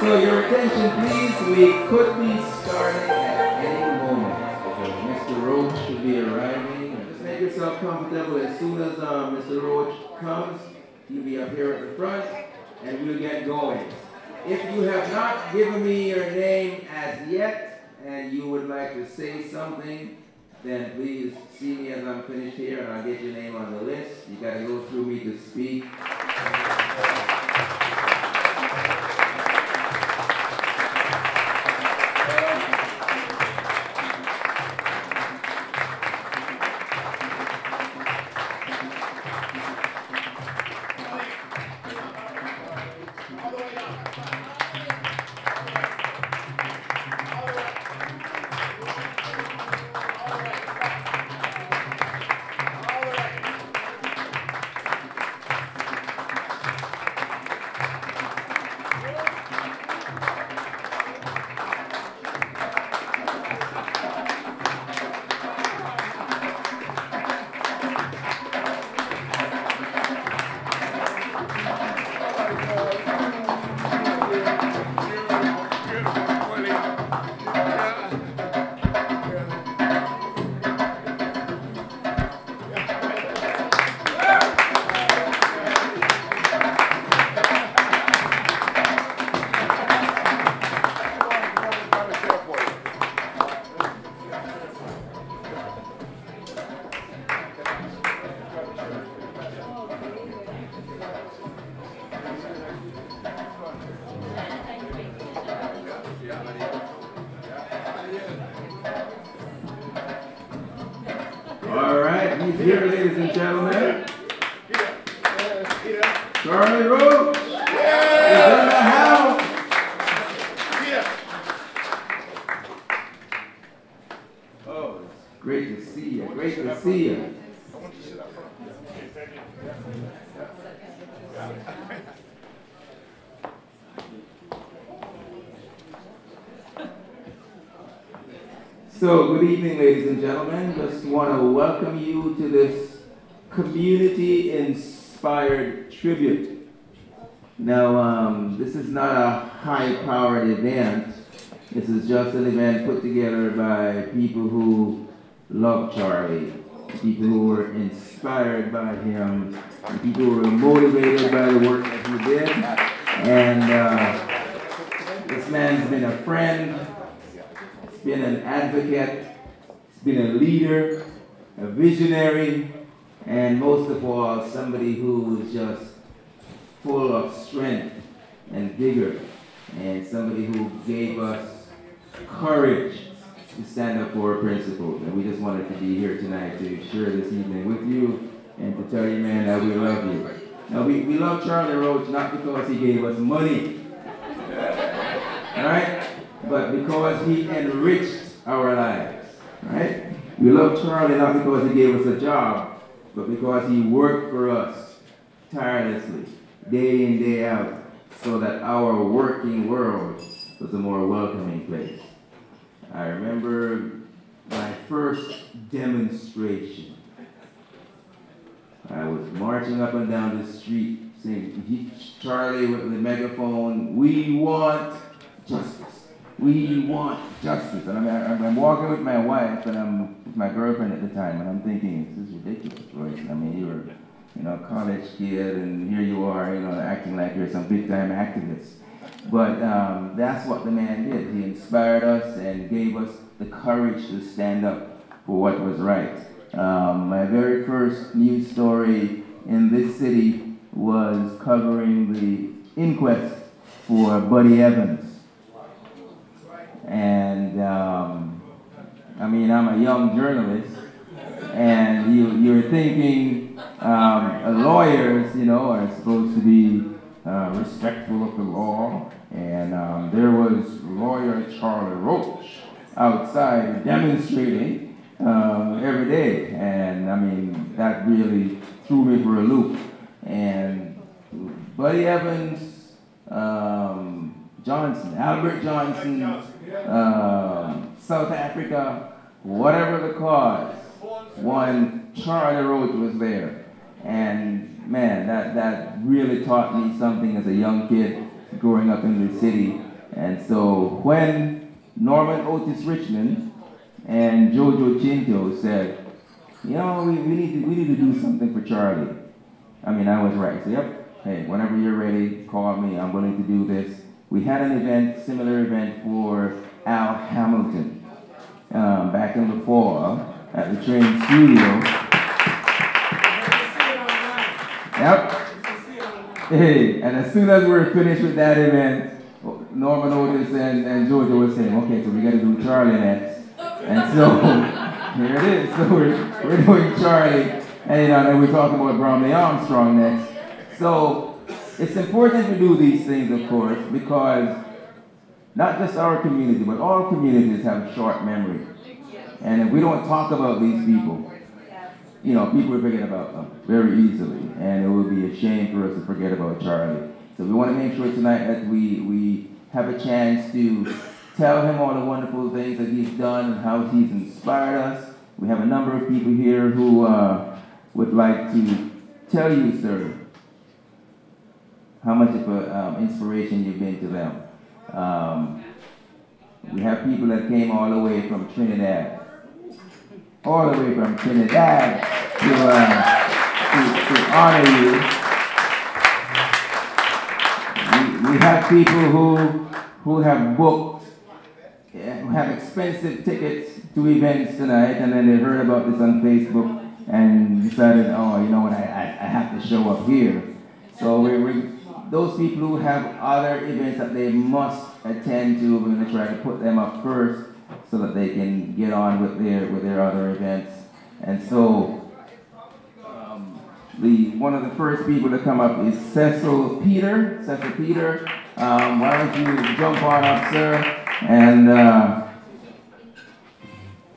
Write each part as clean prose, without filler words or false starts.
So your attention please, we could be starting at any moment. Mr. Roach should be arriving. Just make yourself comfortable. As soon as Mr. Roach comes, he'll be up here at the front and we'll get going. If you have not given me your name as yet and you would like to say something, then please see me as I'm finished here and I'll get your name on the list. You got to go through me to speak. Here, ladies and gentlemen, Charlie Roach is in the house. Oh, it's great to see you. Great to see you. So, good evening, ladies and gentlemen. Just want to welcome you to this community-inspired tribute. Now, this is not a high-powered event. This is just an event put together by people who love Charlie, people who were inspired by him, people who were motivated by the work that he did. And this man's been a friend. Been an advocate, he's been a leader, a visionary, and most of all, somebody who is just full of strength and vigor, and somebody who gave us courage to stand up for our principles. And we just wanted to be here tonight to share this evening with you and to tell you, man, that we love you. Now, we love Charlie Roach not because he gave us money, all right? But because he enriched our lives, right? We love Charlie not because he gave us a job, but because he worked for us tirelessly, day in, day out, so that our working world was a more welcoming place. I remember my first demonstration. I was marching up and down the street saying, Charlie with the megaphone, we want justice. We want justice. And I'm walking with my wife and I'm with my girlfriend at the time, and I'm thinking, this is ridiculous, Royson. I mean, you were, a college kid, and here you are, acting like you're some big-time activist. But that's what the man did. He inspired us and gave us the courage to stand up for what was right. My very first news story in this city was covering the inquest for Buddy Evans. And I'm a young journalist, and you're thinking lawyers, are supposed to be respectful of the law, and there was lawyer Charlie Roach outside demonstrating every day, and that really threw me for a loop. And Buddy Evans, Albert Johnson, South Africa, whatever the cause, one Charlie Roach was there. And man, that really taught me something as a young kid growing up in the city, And so when Norman Otis Richmond and Jojo Chinto said, you know, we need to do something for Charlie. I mean, I was right. So, yep, hey, whenever you're ready, call me. I'm willing to do this. We had an event, similar event for Al Hamilton back in the fall at the Train Studio. Yep. Hey, and as soon as we were finished with that event, Norman Otis and Georgia was saying, okay, so we got to do Charlie next. And so here it is. So we're doing Charlie, and you know, then we're talking about Bromley Armstrong next. So it's important to do these things, of course, because not just our community, but all communities have short memory. And if we don't talk about these people, you know, people will forget about them very easily, and it would be a shame for us to forget about Charlie. So we want to make sure tonight that we have a chance to tell him all the wonderful things that he's done and how he's inspired us. We have a number of people here who would like to tell you, sir, how much of an inspiration you've been to them. We have people that came all the way from Trinidad. All the way from Trinidad to honor you. We have people who have booked, who have expensive tickets to events tonight, and then they heard about this on Facebook and decided, oh, you know what, I have to show up here. So those people who have other events that they must attend to, we're going to try to put them up first, so that they can get on with their other events. And so one of the first people to come up is Cecil Peter. Cecil Peter, why don't you jump on up, sir, and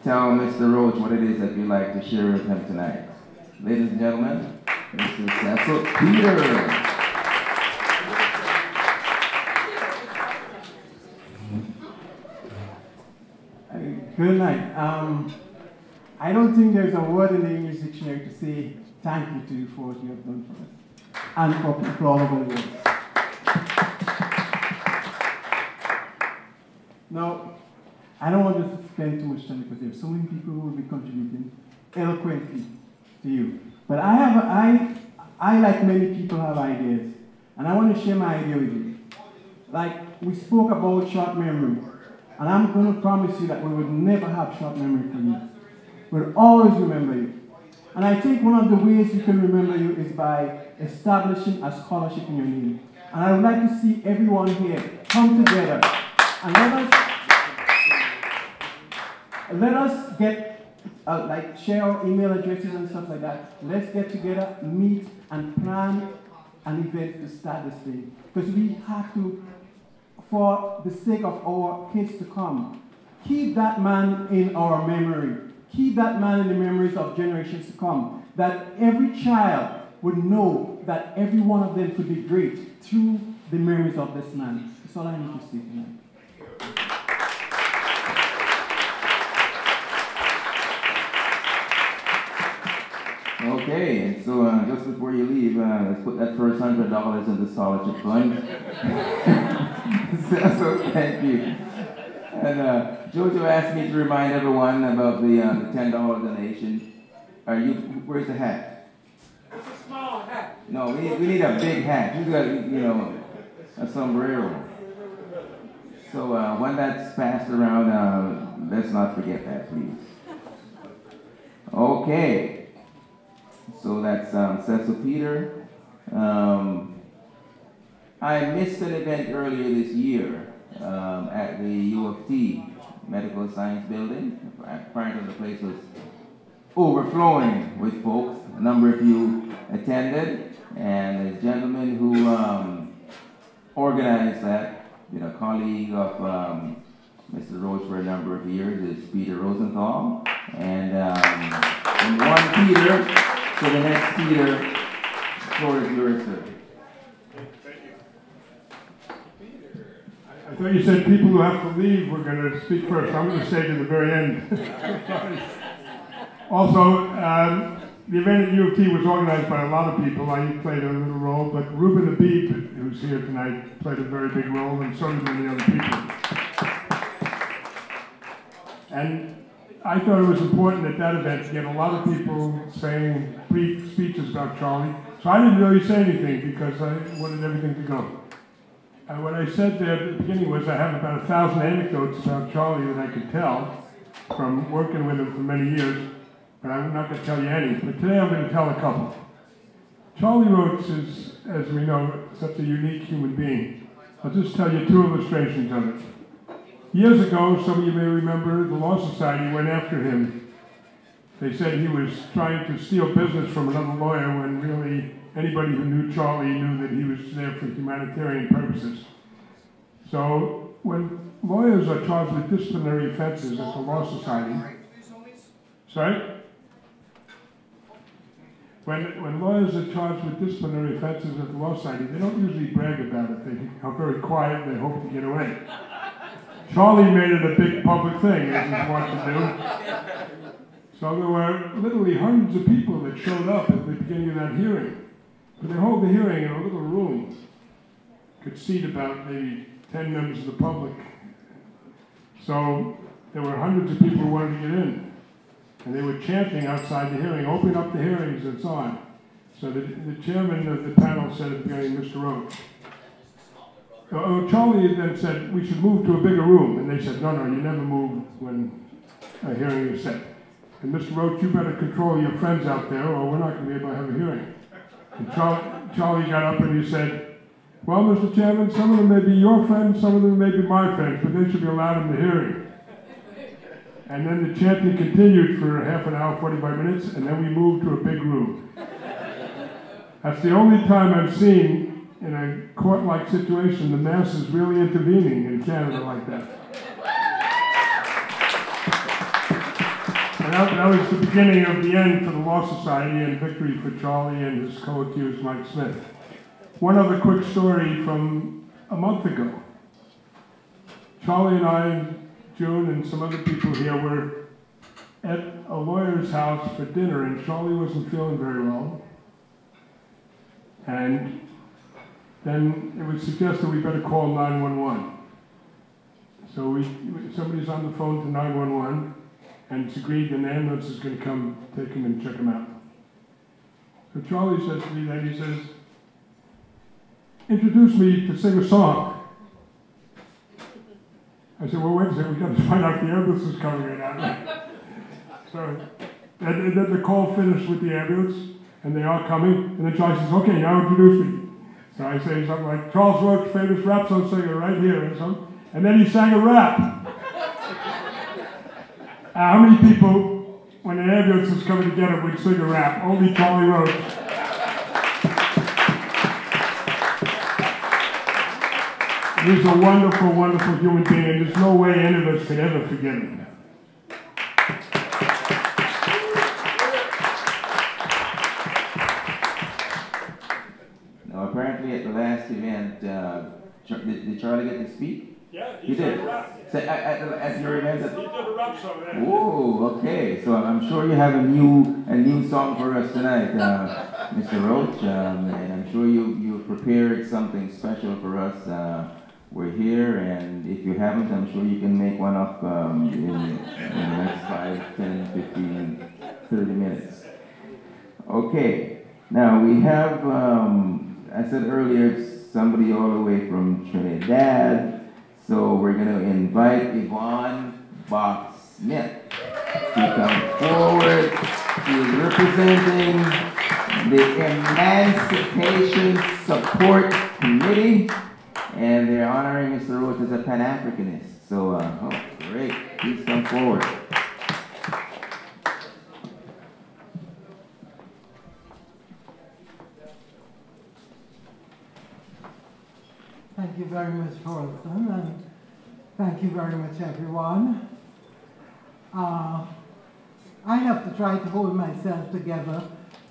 tell Mr. Roach what it is that you'd like to share with him tonight. Ladies and gentlemen, Mr. Cecil Peter. Good night. I don't think there's a word in the English dictionary to say thank you to you for what you have done for us and for all of the words. Now, I don't want to spend too much time because there are so many people who will be contributing eloquently to you. But I, like many people, have ideas, and I want to share my idea with you. Like, we spoke about short memory. And I'm going to promise you that we will never have short memory for you. We'll always remember you. And I think one of the ways you can remember you is by establishing a scholarship in your name. And I would like to see everyone here come together and let us get, share our email addresses and stuff like that. Let's get together, meet, and plan an event to start this thing. Because we have to, for the sake of our kids to come, keep that man in our memory. Keep that man in the memories of generations to come. That every child would know that every one of them could be great through the memories of this man. That's all I need to say tonight. Okay, and so just before you leave, let's put that first $100 in the scholarship fund. So thank you. And Jojo asked me to remind everyone about the $10 donation. Where's the hat? It's a small hat. No, we need a big hat. You got, a sombrero. So when that's passed around, let's not forget that, please. Okay. So that's Cecil Peter. I missed an event earlier this year at the U of T Medical Science Building. Apparently the place was overflowing with folks. A number of you attended, and a gentleman who organized that, a colleague of Mr. Roach for a number of years, is Peter Rosenthal. And from one Peter to the next Peter, the floor is yours, sir. Thank you. I thought you said people who have to leave were going to speak first. I'm going to stay to the very end. Also, the event at U of T was organized by a lot of people. I played a little role, but Ruben Habib, who's here tonight, played a very big role, and so did many other people. And I thought it was important at that event to get a lot of people saying brief speeches about Charlie. So I didn't really say anything because I wanted everything to go. And what I said there at the beginning was I have about 1,000 anecdotes about Charlie that I could tell from working with him for many years, but I'm not going to tell you any. But today I'm going to tell a couple. Charlie Roach is, as we know, such a unique human being. I'll just tell you 2 illustrations of it. Years ago, some of you may remember, the Law Society went after him. They said he was trying to steal business from another lawyer when really anybody who knew Charlie knew that he was there for humanitarian purposes. So when lawyers are charged with disciplinary offenses at the Law Society, sorry? When lawyers are charged with disciplinary offenses at the Law Society, they don't usually brag about it. They are very quiet and they hope to get away. Charlie made it a big public thing, as he wanted to do. So there were literally hundreds of people that showed up at the beginning of that hearing. But they hold the hearing in a little room. Could seat about maybe 10 members of the public. So there were hundreds of people who wanted to get in. And they were chanting outside the hearing, open up the hearings and so on. So the chairman of the panel said at the beginning, Mr. Roach. Charlie then said, we should move to a bigger room. And they said, no, you never move when a hearing is set. And Mr. Roach, you better control your friends out there or we're not going to be able to have a hearing. And Charlie got up and he said, well, Mr. Chairman, some of them may be your friends, some of them may be my friends, but they should be allowed in the hearing. And then the chanting continued for half an hour, 45 minutes, and then we moved to a big room. That's the only time I've seen in a court-like situation the masses really intervening in Canada like that. And that was the beginning of the end for the Law Society and victory for Charlie and his co-accused Mike Smith. One other quick story from a month ago. Charlie and I, June, and some other people here were at a lawyer's house for dinner, and Charlie wasn't feeling very well. And then it was suggested we better call 911. So somebody's on the phone to 911, and it's agreed an ambulance is going to come take him and check him out. So Charlie says to me then, he says, introduce me to sing a song. I said, well, wait a second, we got to find out if the ambulance is coming or not. So and then the call finished with the ambulance, and they are coming, and then Charlie says, okay, now introduce me. So I say something like, Charles Roach, famous rap song singer right here, and then he sang a rap. How many people, when an ambulance is coming together, would sing a rap? Only Charlie Roach. He's a wonderful, wonderful human being, and there's no way any of us could ever forget him. Now, apparently at the last event, did Charlie get to speak? Yeah, he did. So at your event, he did a rap song. Oh, okay. So I'm sure you have a new song for us tonight, Mr. Roach, and I'm sure you prepared something special for us. We're here, and if you haven't, I'm sure you can make one up in the next 5, 10, 15, 30 minutes. Okay. Now we have, I said earlier, somebody all the way from Trinidad. So we're going to invite Yvonne Bach-Smith to come forward. She's representing the Emancipation Support Committee, and they're honoring Mr. Roach as a Pan-Africanist. So, oh, great. Please come forward. Thank you very much, Royson, and thank you very much, everyone. I have to try to hold myself together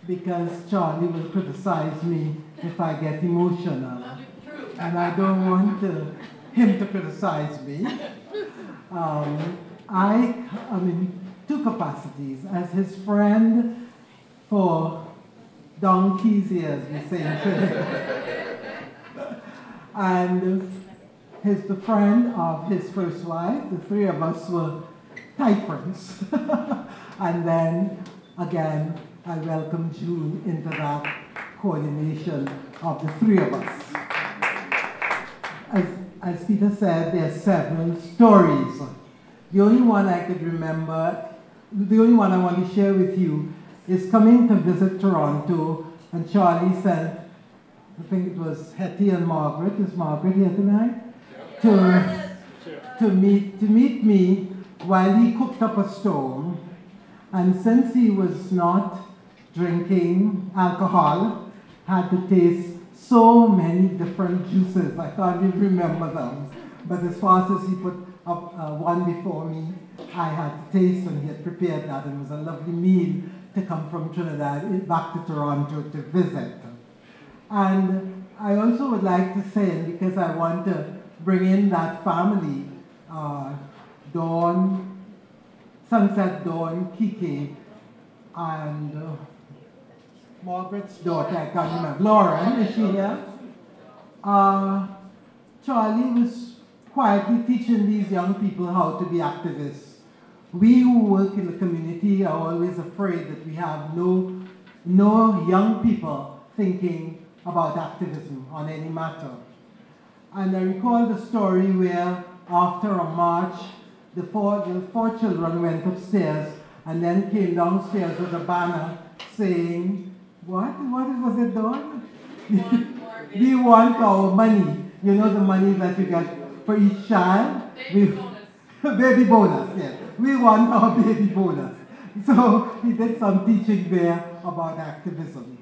because Charlie will criticize me if I get emotional, and I don't want him to criticize me. I am in 2 capacities: as his friend for donkey's ears, we say in Trinidad. And he's the friend of his first wife. The three of us were tight friends. And then, again, I welcome June into that coordination of the three of us. As Peter said, there are several stories. The only one I could remember, the only one I want to share with you is coming to visit Toronto, and Charlie sent, I think it was Hetty and Margaret. Is Margaret here tonight? To meet me while he cooked up a storm. And since he was not drinking alcohol, had to taste so many different juices. I can't even remember them. But as fast as he put up one before me, I had to taste, and he had prepared that. And it was a lovely meal to come from Trinidad back to Toronto to visit. And I also would like to say, because I want to bring in that family, Dawn, Sunset Dawn, Kiki, and Margaret's daughter, I can't remember, Lauren, is she here? Charlie was quietly teaching these young people how to be activists. We who work in the community are always afraid that we have no young people thinking about activism on any matter. And I recall the story where after a march, the four children went upstairs and then came downstairs with a banner saying, what was it, Dawn? We want our money. You know, the money that you get for each child? Baby bonus, yes. We want our baby bonus. So he did some teaching there about activism.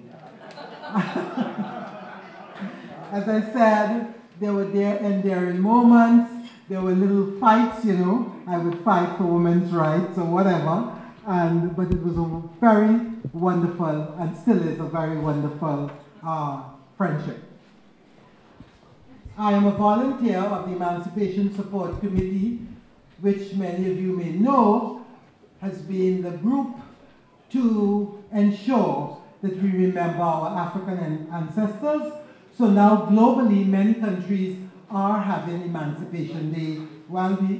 As I said, there were endearing moments. There were little fights, you know. I would fight for women's rights or whatever. But it was a very wonderful, and still is a very wonderful friendship. I am a volunteer of the Emancipation Support Committee, which many of you may know has been the group to ensure that we remember our African ancestors. So now globally, many countries are having Emancipation Day.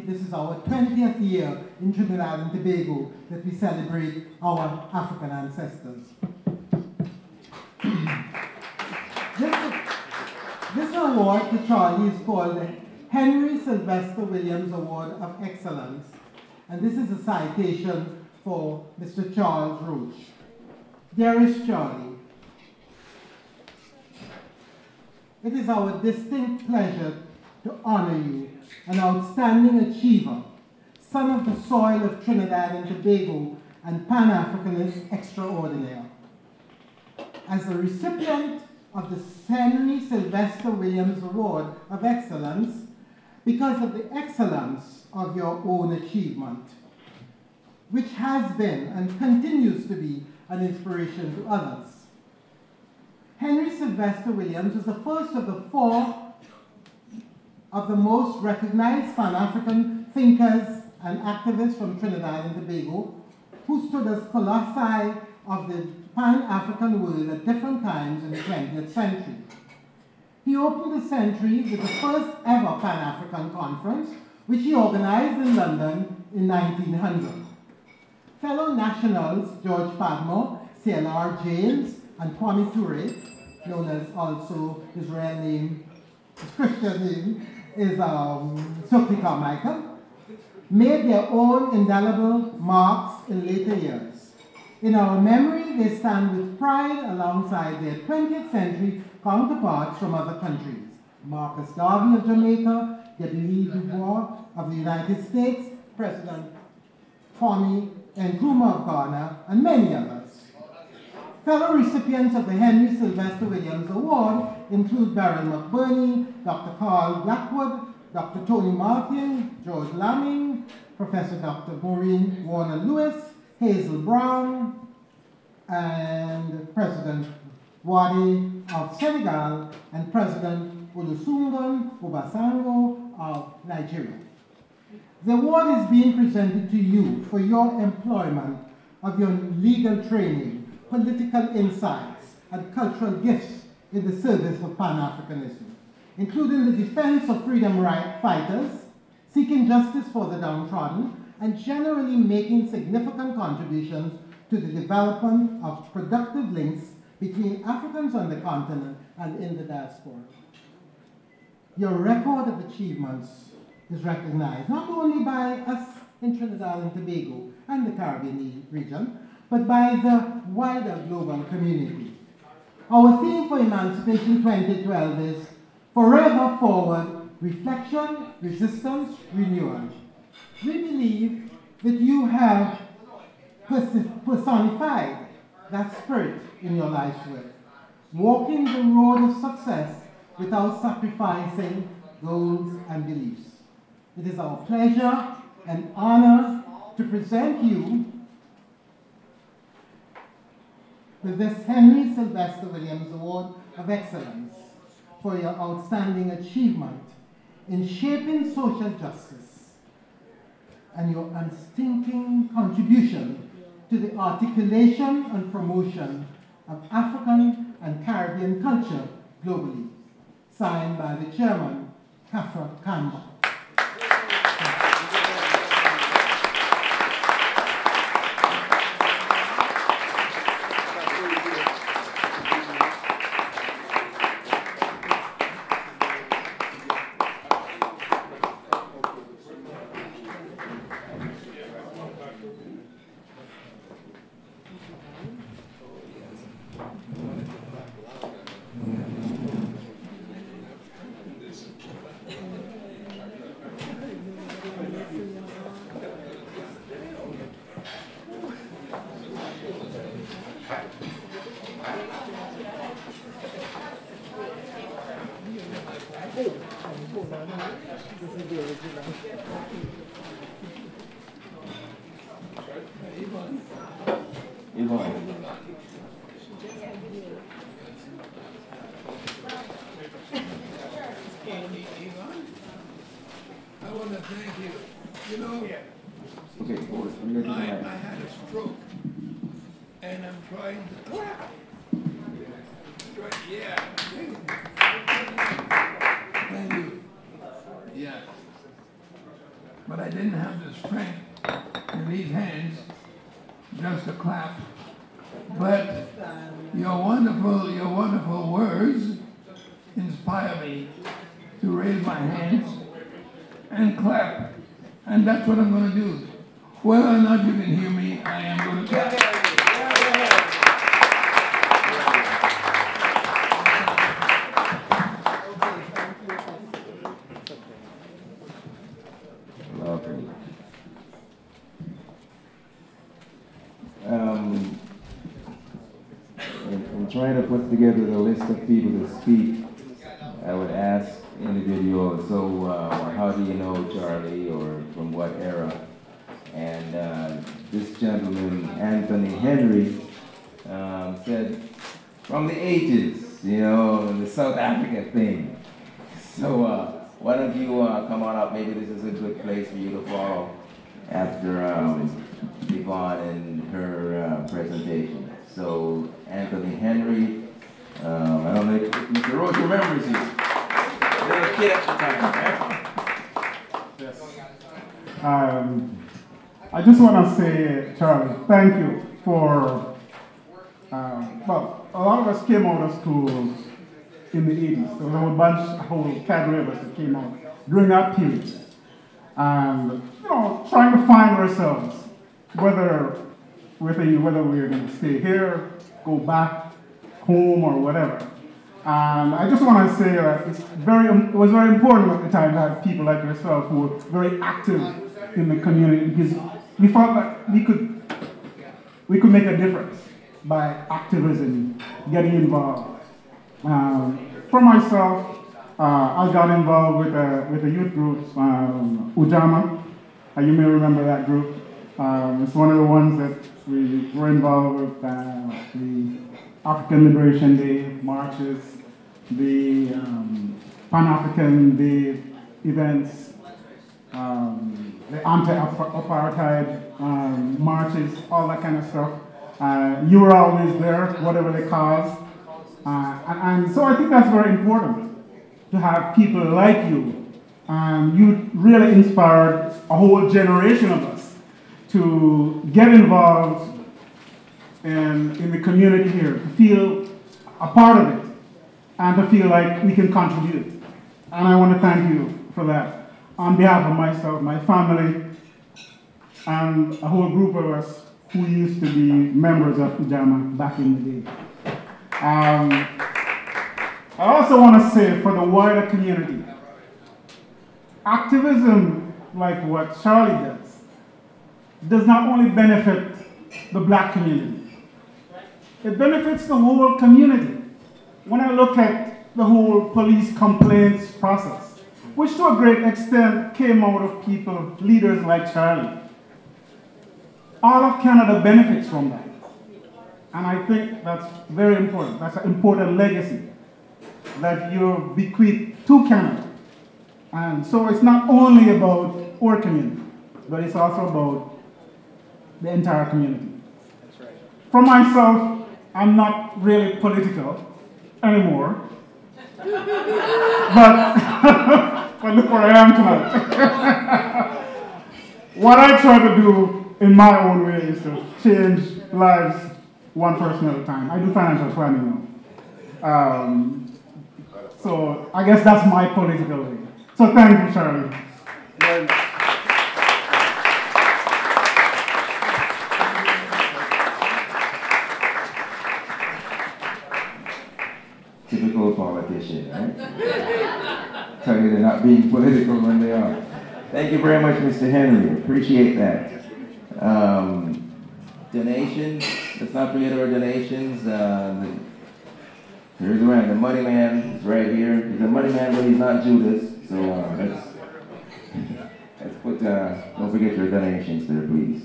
This is our 20th year in Trinidad and Tobago that we celebrate our African ancestors. This award to Charlie is called the Henry Sylvester Williams Award of Excellence. And this is a citation for Mr. Charles Roach. Dearest Charlie, it is our distinct pleasure to honor you, an outstanding achiever, son of the soil of Trinidad and Tobago and Pan-Africanist extraordinaire. As a recipient of the Henry Sylvester Williams Award of Excellence, because of the excellence of your own achievement, which has been and continues to be an inspiration to others. Henry Sylvester Williams was the first of the four of the most recognized Pan-African thinkers and activists from Trinidad and Tobago, who stood as colossi of the Pan-African world at different times in the 20th century. He opened the century with the first ever Pan-African conference, which he organized in London in 1900. Fellow nationals George Padmore, C.L.R. James, and Kwame Ture, known as also his real name, his Christian name is Stokely Carmichael, made their own indelible marks in later years. In our memory, they stand with pride alongside their 20th century counterparts from other countries. Marcus Garvey of Jamaica, W.E. Du Bois of the United States, President Kwame Nkrumah of Ghana, and many others. Fellow recipients of the Henry Sylvester Williams Award include Beryl McBurney, Dr. Carl Blackwood, Dr. Tony Martin, George Lamming, Professor Dr. Maureen Warner-Lewis, Hazel Brown, and President Wade of Senegal, and President Olusegun Obasanjo of Nigeria. The award is being presented to you for your employment of your legal training political insights, and cultural gifts in the service of Pan-Africanism, including the defense of freedom fighters, seeking justice for the downtrodden, and generally making significant contributions to the development of productive links between Africans on the continent and in the diaspora. Your record of achievements is recognized not only by us in Trinidad and Tobago and the Caribbean region, but by the wider global community. Our theme for Emancipation 2012 is Forever Forward, Reflection, Resistance, Renewal. We believe that you have personified that spirit in your life's work, walking the road of success without sacrificing goals and beliefs. It is our pleasure and honor to present you with this Henry Sylvester Williams Award of Excellence for your outstanding achievement in shaping social justice and your unstinting contribution to the articulation and promotion of African and Caribbean culture globally. Signed by the chairman, Kafra Kamba. I want to thank you. You know, I had a stroke, and I'm trying to clap. Yeah. Thank you. Yeah. But I didn't have the strength in these hands just to clap. But your wonderful words inspire me to raise my hands and clap. And that's what I'm going to do. Whether or not you can hear me, I am going to clap. Lovely. In trying to put together the list of people to speak, I would ask individuals, so how do you know Charlie, or from what era? And this gentleman, Anthony Henry, said from the 80s, you know, the South Africa thing. So why don't you come on up? Maybe this is a good place for you to follow after Yvonne and her presentation. So Anthony Henry, I don't know if Mr. Roach remembers you. Little kid at the time, right? Yes. I just want to say, Charlie, thank you for, well, a lot of us came out of school in the 80s. There was a whole cadre of us that came out during that period. And, you know, trying to find ourselves, whether we're going to stay here, go back home, or whatever. And I just want to say that it was very important at the time to have people like yourself who were very active in the community, because we felt that we could make a difference by activism, getting involved. For myself, I got involved with the youth groups, Ujama. You may remember that group. It's one of the ones that we were involved with, the African Liberation Day marches, the Pan-African Day events, the anti-apartheid marches, all that kind of stuff. You were always there, whatever the cause. And so I think that's very important, to have people like you. You really inspired a whole generation of us to get involved in the community here, to feel a part of it, and to feel like we can contribute. And I want to thank you for that. On behalf of myself, my family, and a whole group of us who used to be members of Pajama back in the day. I also want to say for the wider community, activism like what Charlie does not only benefit the black community, it benefits the whole community. When I look at the whole police complaints process, which to a great extent came out of people, leaders like Charlie, all of Canada benefits from that. And I think that's very important. That's an important legacy that you bequeath to Canada. And so it's not only about our community, but it's also about the entire community. That's right. For myself, I'm not really political anymore. but look where I am tonight. What I try to do in my own way is to change lives one person at a time. I do financial planning now. So I guess that's my political way. So thank you, Charlie. Typical politician, right? Tell you they're not being political when they are. Thank you very much, Mr. Henry. Appreciate that. Donations. Let's not forget our donations. Here's the money man is right here. He's a money man, but he's not Judas. So let's put. Don't forget your donations there, please.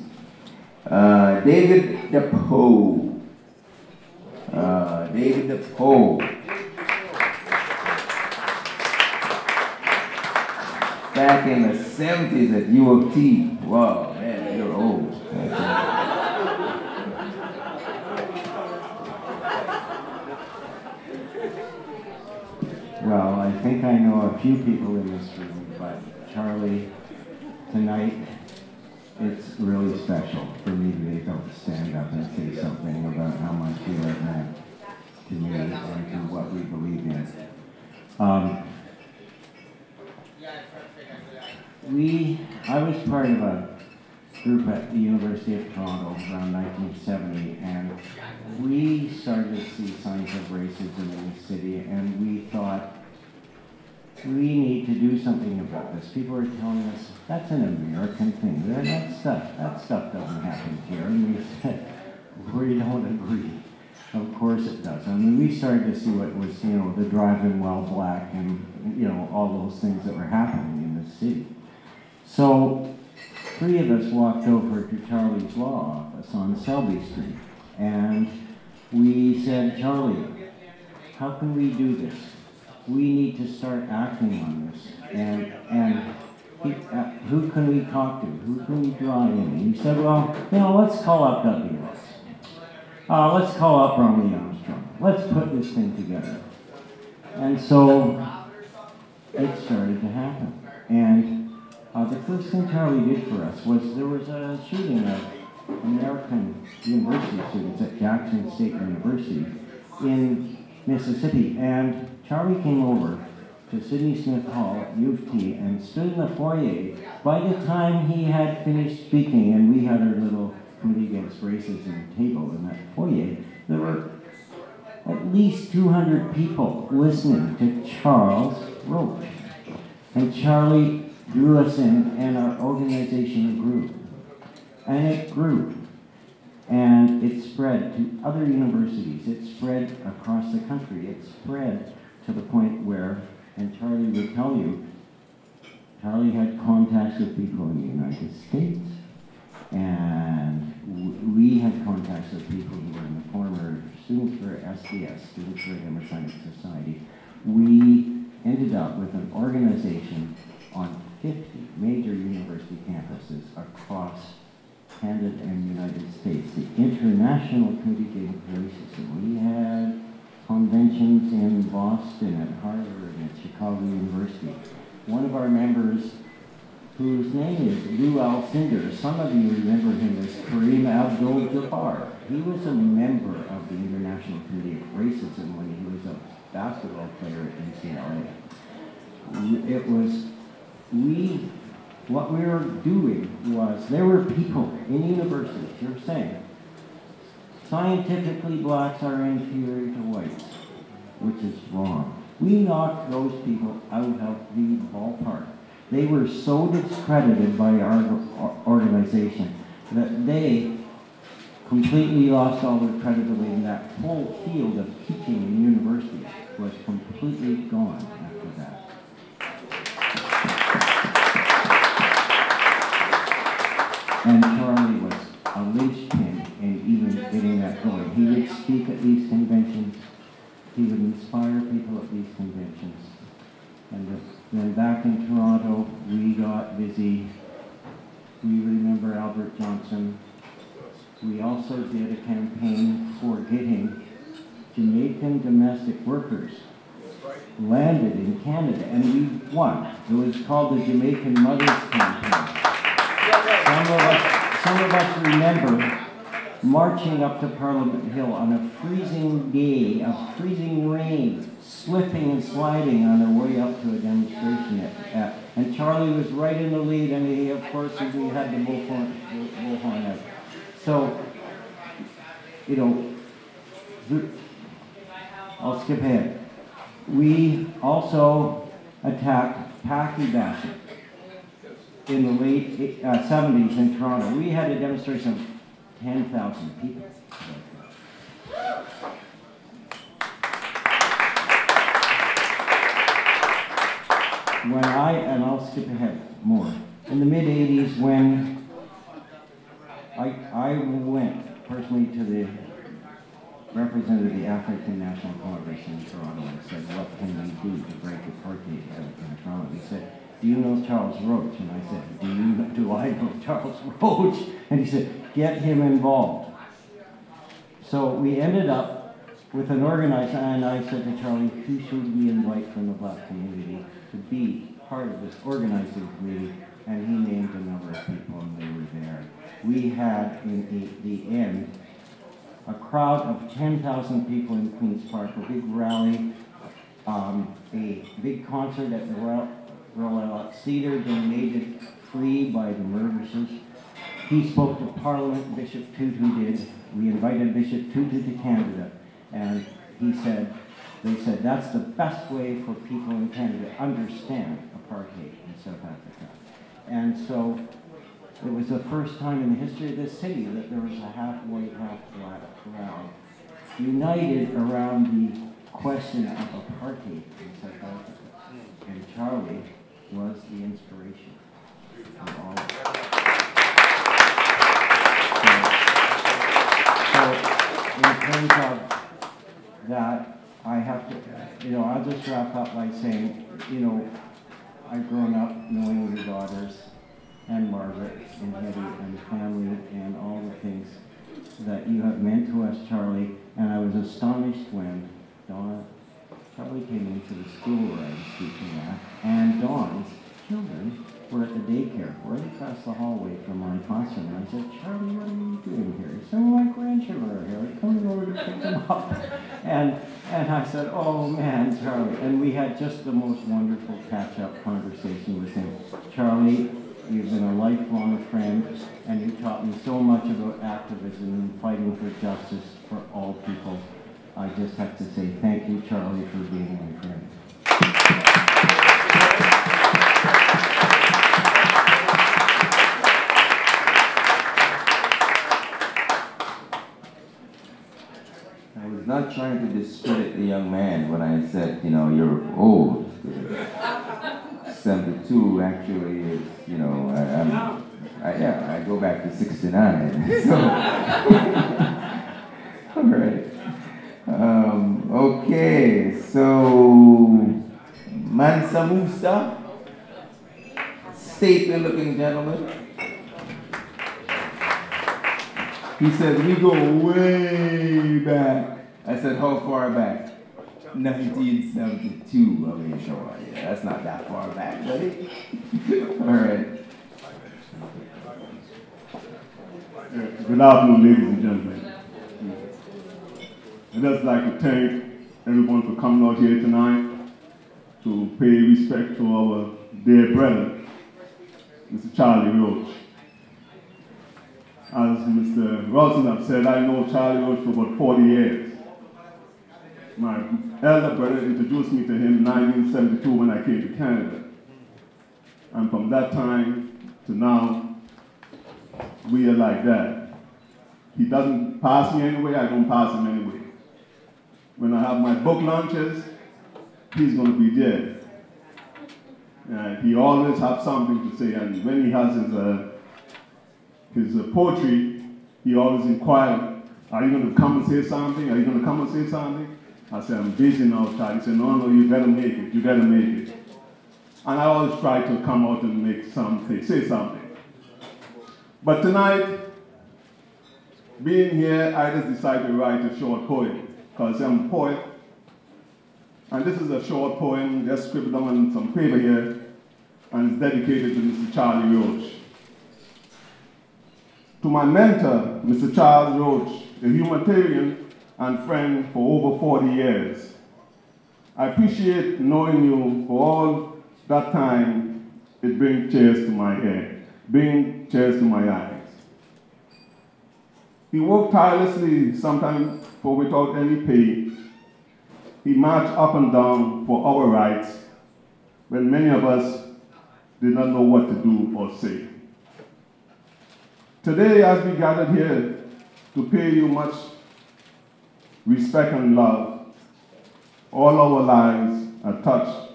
David DePoe. David DePoe. Back in the 70s at U of T. Wow, man, you're old. Well, I think I know a few people in this room, but Charlie, tonight, it's really special for me to be able to stand up and say something about how much you have meant to me and to what we believe in. I was part of a group at the University of Toronto around 1970, and we started to see signs of racism in the city, and we thought, we need to do something about this. People were telling us, that's an American thing. That stuff doesn't happen here. And we said, we don't agree. Of course it does. I mean, we started to see what was, the driving while black and, all those things that were happening in the city. So 3 of us walked over to Charlie's law office on Selby Street, and we said, Charlie, how can we do this? We need to start acting on this. And who can we talk to? Who can we draw in? And he said, well, let's call up WS. Let's call up Romney Armstrong. Let's put this thing together. And so it started to happen. And the first thing Charlie did for us was there was a shooting of American university students at Jackson State University in Mississippi. And Charlie came over to Sidney Smith Hall at U of T and stood in the foyer. By the time he had finished speaking, and we had our little Committee Against Racism table in that foyer, there were at least 200 people listening to Charles Roach. And Charlie drew us in, and our organization grew. And it grew. And it spread to other universities. It spread across the country. It spread to the point where, and Charlie would tell you, Charlie had contacts with people in the United States, and we had contacts with people who were in the former students for SDS, Students for Democratic Society. We ended up with an organization on 50 major university campuses across Canada and United States, the International Committee Against Racism. We had conventions in Boston, at Harvard, and at Chicago University. One of our members, whose name is Lou Alcindor, some of you remember him as Kareem Abdul-Jabbar. He was a member of the International Committee of Racism when he was a basketball player at UCLA. What we were doing was, there were people in universities who were saying, scientifically blacks are inferior to whites, which is wrong. We knocked those people out of the ballpark. They were so discredited by our organization that they completely lost all their credibility, and that whole field of teaching in universities was completely gone after that. And Charlie was a linchpin in even getting that going. He would speak at these conventions. He would inspire people at these conventions. And then back in Toronto, we got busy. We remember Albert Johnson. We also did a campaign for getting Jamaican domestic workers landed in Canada, and we won. It was called the Jamaican Mothers Campaign. Some of us remember marching up to Parliament Hill on a freezing day of freezing rain, slipping and sliding on our way up to a demonstration and Charlie was right in the lead, and he, of course, we had the bullhorn out. So, you know, I'll skip ahead. We also attacked Packy Bassett in the late 70s in Toronto. We had a demonstration of 10,000 people. And I'll skip ahead more. In the mid-80s, when I went personally to the representative of the African National Congress in Toronto and said, what can we do to break apartheid in Toronto? He said, do you know Charles Roach? And I said, do I know Charles Roach? And he said, get him involved. So we ended up with an organizer, and I said to Charlie, who should we invite from the black community to be part of this organizing committee? And he named a number of people, and they were there. We had, in the end, a crowd of 10,000 people in Queen's Park, a big rally, a big concert at the Royal Theatre, donated free by the Mervishes. He spoke to Parliament, Bishop Tutu did. We invited Bishop Tutu to Canada, and they said, that's the best way for people in Canada to understand apartheid in South Africa. And so it was the first time in the history of this city that there was a half white, half black crowd united around the question of apartheid in South Africa. And Charlie was the inspiration for all of it. So in terms of that, I have to, I'll just wrap up by saying, I've grown up knowing your daughters and Margaret and Hetty and the family and all the things that you have meant to us, Charlie. And I was astonished when Charlie came into the school where I was teaching at, and Dawn's children were at the daycare right across the hallway from my classroom. And I said, Charlie, what are you doing here? He said, my grandchildren are here. I'm coming over to pick them up. And I said, oh man, Charlie. And we had just the most wonderful catch-up conversation with him. Charlie, you've been a lifelong friend, and you taught me so much about activism and fighting for justice for all people. I just have to say thank you, Charlie, for being my friend. I was not trying to discredit the young man when I said, you're old. 72 actually is, I go back to 69. So, all right. Okay, so Mansa Musa, stately looking gentleman. He said, we go way back. I said, how far back? 1972. I mean, sure, yeah, that's not that far back, buddy. All right. Good afternoon, ladies and gentlemen. I'd just like to thank everyone for coming out here tonight to pay respect to our dear brother, Mr. Charlie Roach. As Mr. Royson has said, I know Charlie Roach for about 40 years. My elder brother introduced me to him in 1972 when I came to Canada. And from that time to now, we are like that. He doesn't pass me anyway, I don't pass him anyway. When I have my book launches, he's going to be there. He always has something to say, and when he has his poetry, he always inquires, are you going to come and say something? Are you going to come and say something? I said, I'm busy now, Charlie. He said, no, you better make it. You better make it. And I always try to come out and make something, say something. But tonight, being here, I just decided to write a short poem, because I'm a poet. And this is a short poem, just scribbled on some paper here, and it's dedicated to Mr. Charlie Roach. To my mentor, Mr. Charles Roach, a humanitarian and friend for over 40 years. I appreciate knowing you for all that time. It brings tears to my head, brings tears to my eyes. He worked tirelessly, sometimes for without any pay. He marched up and down for our rights when many of us did not know what to do or say. Today, as we gathered here to pay you much respect and love, all our lives are touched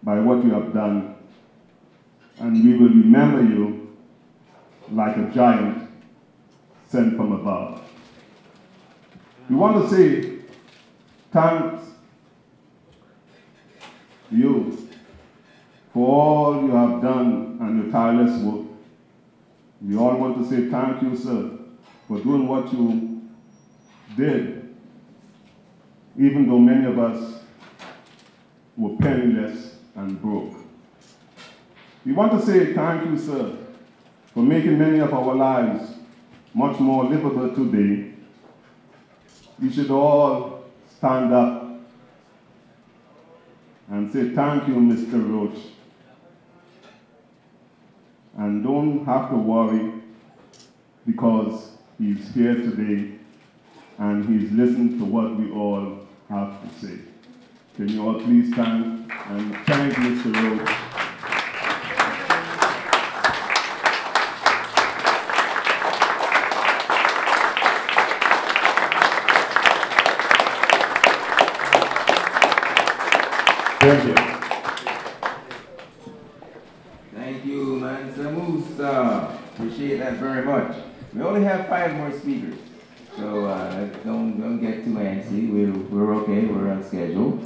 by what you have done, and we will remember you like a giant sent from above. We want to say thanks to you for all you have done and your tireless work. We all want to say thank you, sir, for doing what you did, even though many of us were penniless and broke. We want to say thank you, sir, for making many of our lives much more livable today. We should all stand up and say thank you, Mr. Roach. And don't have to worry, because he's here today and he's listened to what we all have to say. Can you all please stand and thank Mr. Roach. Thank you. Thank you, Mansa Musa. Appreciate that very much. We only have 5 more speakers, so don't get too antsy. We're okay. We're on schedule.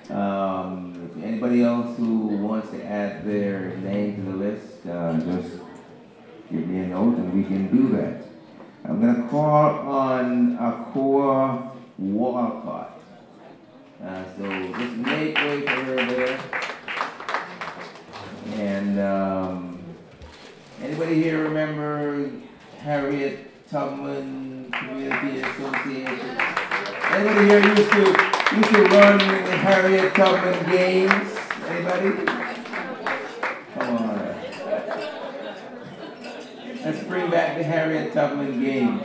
If anybody else who wants to add their name to the list, just give me a note and we can do that. I'm going to call on Akua Walcott. So just make way for her there. And anybody here remember Harriet Tubman Community Association? Anybody here used to run the Harriet Tubman games? Anybody? Come on. Let's bring back the Harriet Tubman games.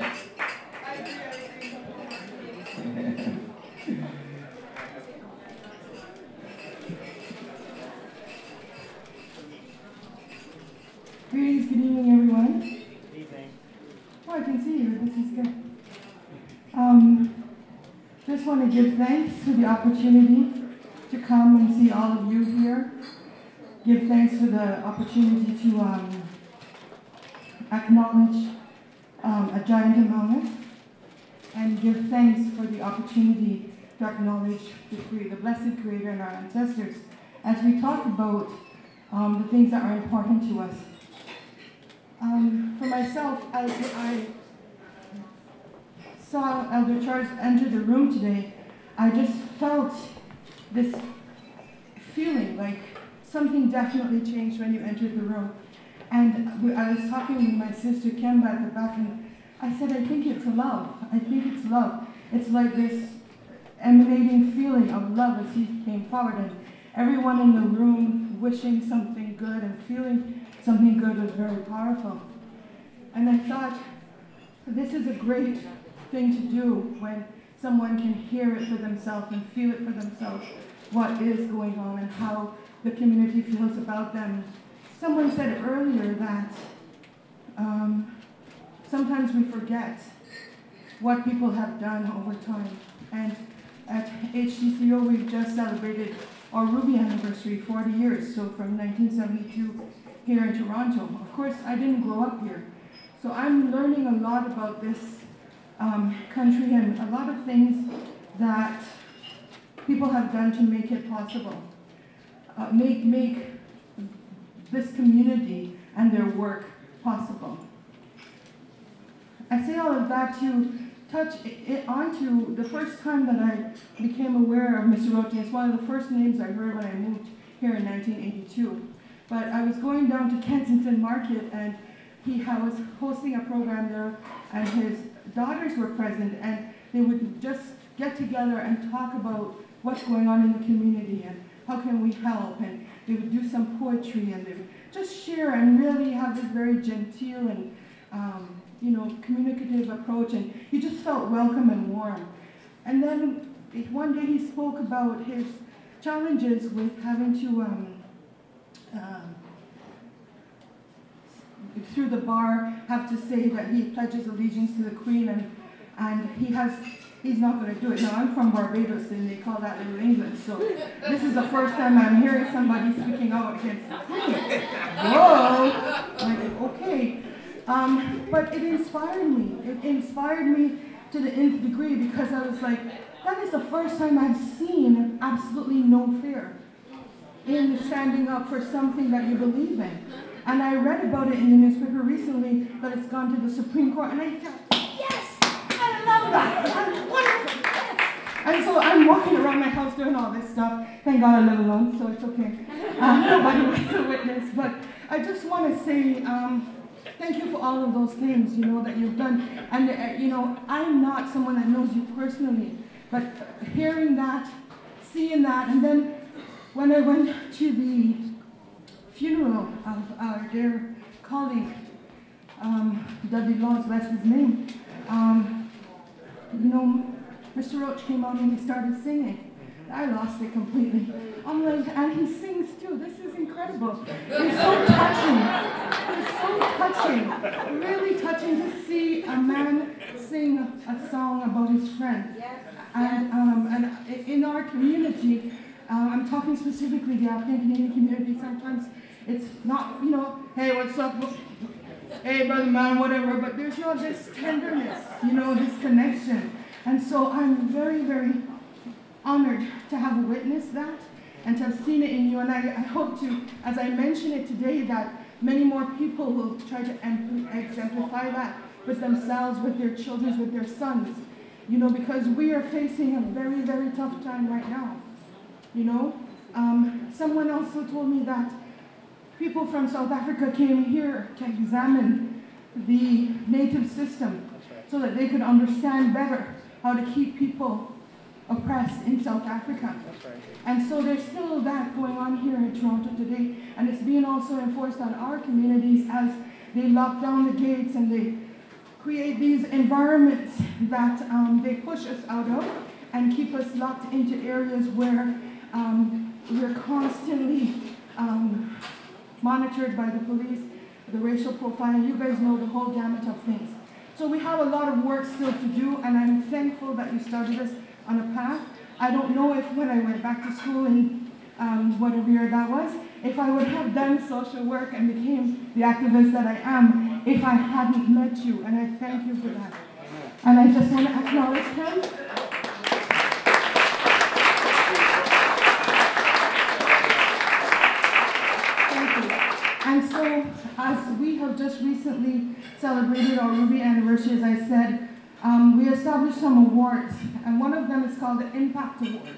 Greetings, good evening, everyone. Good evening. Oh, I can see you. This is good. Just want to give thanks for the opportunity to come and see all of you here. Give thanks for the opportunity to acknowledge a giant among us, and give thanks for the opportunity to acknowledge the blessed Creator and our ancestors as we talk about the things that are important to us. For myself, as I saw Elder Charles enter the room today, I just felt this feeling like something definitely changed when you entered the room. And I was talking with my sister Kemba at the back, and I said, I think it's love. I think it's love. It's like this emanating feeling of love as he came forward, and everyone in the room wishing something good and feeling something good was very powerful. And I thought, this is a great thing to do when someone can hear it for themselves and feel it for themselves, what is going on and how the community feels about them. Someone said earlier that sometimes we forget what people have done over time. And at HTCO, we've just celebrated our Ruby anniversary, 40 years, so from 1972 here in Toronto. Of course, I didn't grow up here, so I'm learning a lot about this country and a lot of things that people have done to make it possible, make this community and their work possible. I say all of that to touch it onto the first time that I became aware of Mr. Roach. It's one of the first names I heard when I moved here in 1982. But I was going down to Kensington Market, and he was hosting a program there, and his daughters were present, and they would just get together and talk about what's going on in the community and how can we help, and they would do some poetry, and they would just share and really have this very genteel and communicative approach, and you just felt welcome and warm. And then one day he spoke about his challenges with having to through the bar have to say that he pledges allegiance to the Queen, and he's not going to do it. Now, I'm from Barbados, and they call that Little England, so this is the first time I'm hearing somebody speaking out against the Queen. Whoa! Like, okay. But it inspired me. It inspired me to the nth degree, because I was like, that is the first time I've seen absolutely no fear in standing up for something that you believe in. And I read about it in the newspaper recently that it's gone to the Supreme Court, and I thought, yes, I love that. That's wonderful. Yes. And so I'm walking around my house doing all this stuff. Thank God I live alone, so it's okay. Nobody was a witness. But I just want to say thank you for all of those things, that you've done. And, I'm not someone that knows you personally, but hearing that, seeing that, and then when I went to the funeral of our dear colleague, Dudley Laws, bless his name, Mr. Roach came out and he started singing. I lost it completely. I'm like, and he sings too. This is incredible. It's so touching. It's so touching. Really touching to see a man sing a song about his friend. Yes. And in our community, I'm talking specifically the African Canadian community. Sometimes it's not, hey, what's up? Hey, brother man, whatever. But there's not this tenderness, this connection. And so I'm very, very honored to have witnessed that and to have seen it in you. And I hope to, as I mention it today, that many more people will try to exemplify that with themselves, with their children, with their sons. Because we are facing a very, very tough time right now. Someone also told me that people from South Africa came here to examine the native system so that they could understand better how to keep people oppressed in South Africa. And so there's still that going on here in Toronto today, and it's being also enforced on our communities as they lock down the gates and they create these environments that they push us out of and keep us locked into areas where we're constantly monitored by the police, the racial profiling. You guys know the whole gamut of things. So we have a lot of work still to do, and I'm thankful that you started us on a path. I don't know if when I went back to school in whatever year that was, if I would have done social work and became the activist that I am if I hadn't met you, and I thank you for that. And I just want to acknowledge him. And so also, as we have just recently celebrated our Ruby anniversary, as I said, we established some awards, and one of them is called the Impact Award.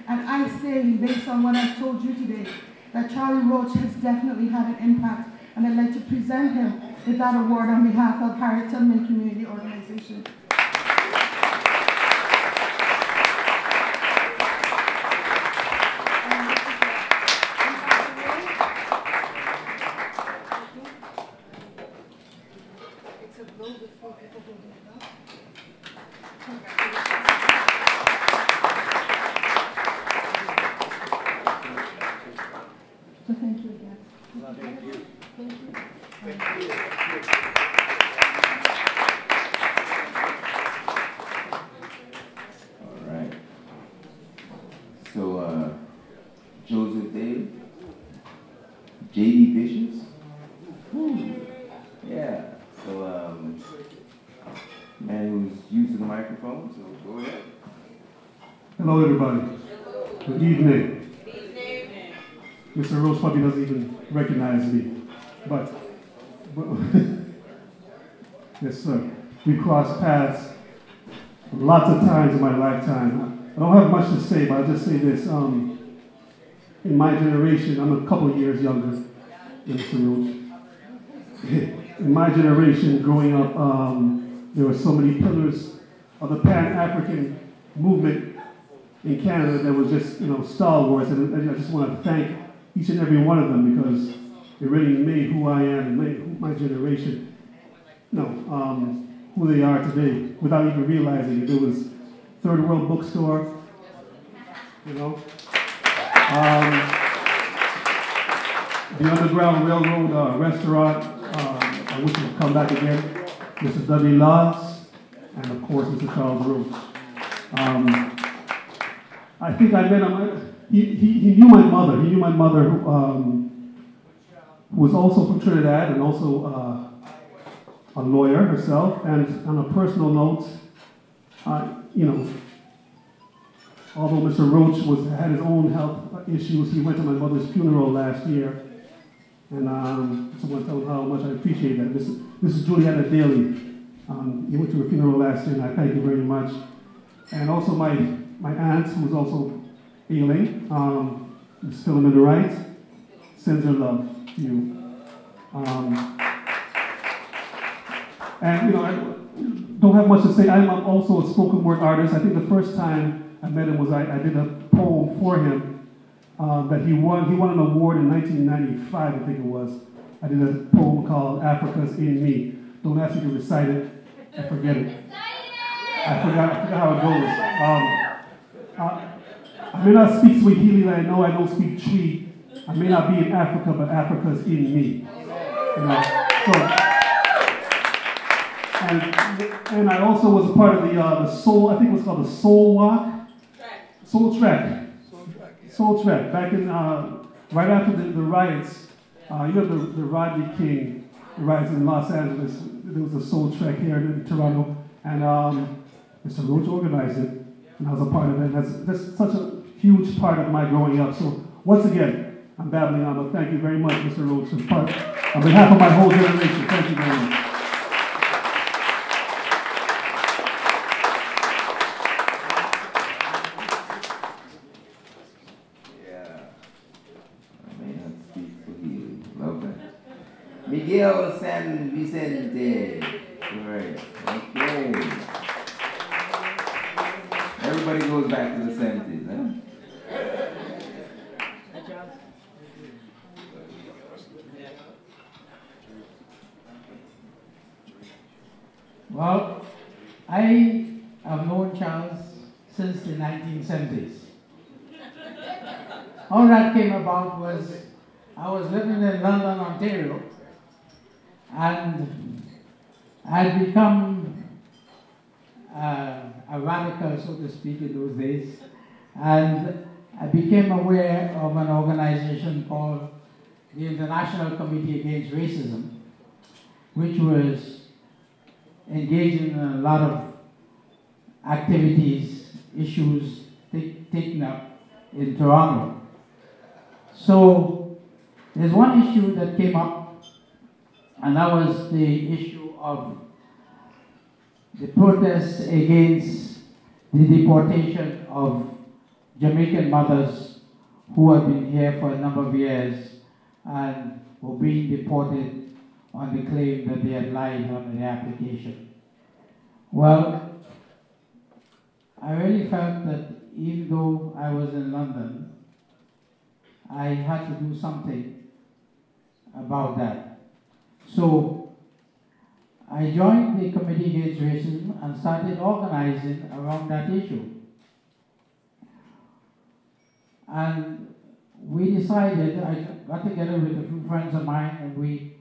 And I say, based on what I've told you today, that Charlie Roach has definitely had an impact, and I'd like to present him with that award on behalf of Harriet Tubman Community Organization. So thank you again. Thank you. Thank you. Thank you. All right. So, Joseph Davis, J.D. Vicious. Yeah. So, man who's used to the microphone, so go ahead. Hello, everybody. Good evening. Mr. Roach probably doesn't even recognize me, but yes, sir. We crossed paths lots of times in my lifetime. I don't have much to say, but I'll just say this. In my generation, I'm a couple of years younger than Mr. Roach. In my generation, growing up, there were so many pillars of the Pan-African movement in Canada that was just, stalwarts, and I just want to thank each and every one of them because it really made who I am and made my generation, who they are today without even realizing it. There was Third World Bookstore, the Underground Railroad restaurant, which will come back again, Mr. W. Laws, and of course Mr. Charles Roach. I think I met him. He knew my mother. He knew my mother, who was also from Trinidad and also a lawyer herself. And on a personal note, although Mr. Roach had his own health issues, he went to my mother's funeral last year. And I just want to tell him how much I appreciate that. This is Juliana Daly. He went to her funeral last year, and I thank you very much. And also my aunt, who was also ailing, Ms. Philomena Wright, sends her love to you. And I don't have much to say. I'm also a spoken word artist. I think the first time I met him was I did a poem for him that he won. He won an award in 1995, I think it was. I did a poem called Africa's in Me. Don't ask me to recite it. I forget it. I forgot how it goes. I may not speak Swahili, I know I don't speak Twi. I may not be in Africa, but Africa's in me. And I also was a part of the Soul, I think it was called the Soul Walk? Soul Trek. Soul Trek. Back in, right after the riots, the Rodney King riots in Los Angeles, there was a Soul Trek here in Toronto, and Mr. Roach organized it, and I was a part of it. That's such a huge part of my growing up. So once again, I'm babbling on, but thank you very much, Mr. Roach, on behalf of my whole generation. Thank you very much. Miguel San Vicente. Right. Okay. Everybody goes back to the 70s, huh? Well, I have known Charles since the 1970s. How that came about was I was living in London, Ontario, and I had become a radical, so to speak, in those days. And I became aware of an organization called the International Committee Against Racism, which was engaged in a lot of activities, issues taken up in Toronto. So there's one issue that came up and that was the issue of the protests against the deportation of Jamaican mothers who had been here for a number of years and were being deported on the claim that they had lied on the application. Well, I really felt that even though I was in London, I had to do something about that. So I joined the Committee Against Racism and started organizing around that issue. And we decided, I got together with a few friends of mine, and we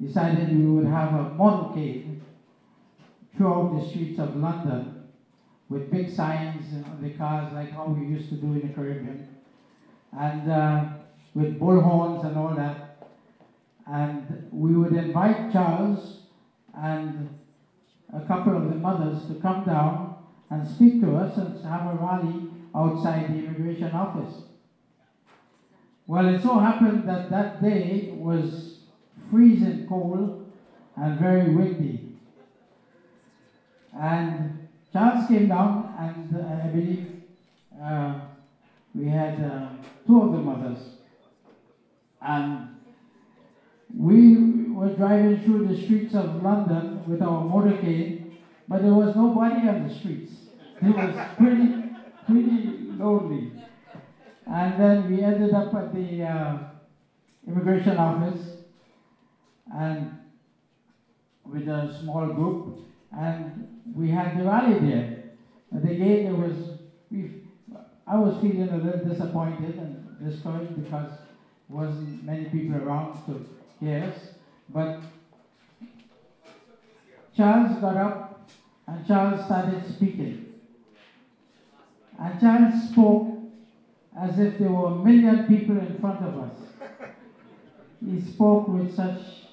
decided we would have a motorcade throughout the streets of London with big signs on the cars like how we used to do in the Caribbean, and with bullhorns and all that. And we would invite Charles and a couple of the mothers to come down and speak to us and have a rally outside the immigration office. Well, it so happened that that day was freezing cold and very windy. And Charles came down, and I believe we had two of the mothers. And we were driving through the streets of London with our motorcade, but there was nobody on the streets. It was pretty lonely. And then we ended up at the immigration office, and with a small group, and we had the rally there. But again, I was feeling a little disappointed and discouraged because there wasn't many people around to hear us. But Charles got up and Charles started speaking. And Charles spoke as if there were 1 million people in front of us. He spoke with such,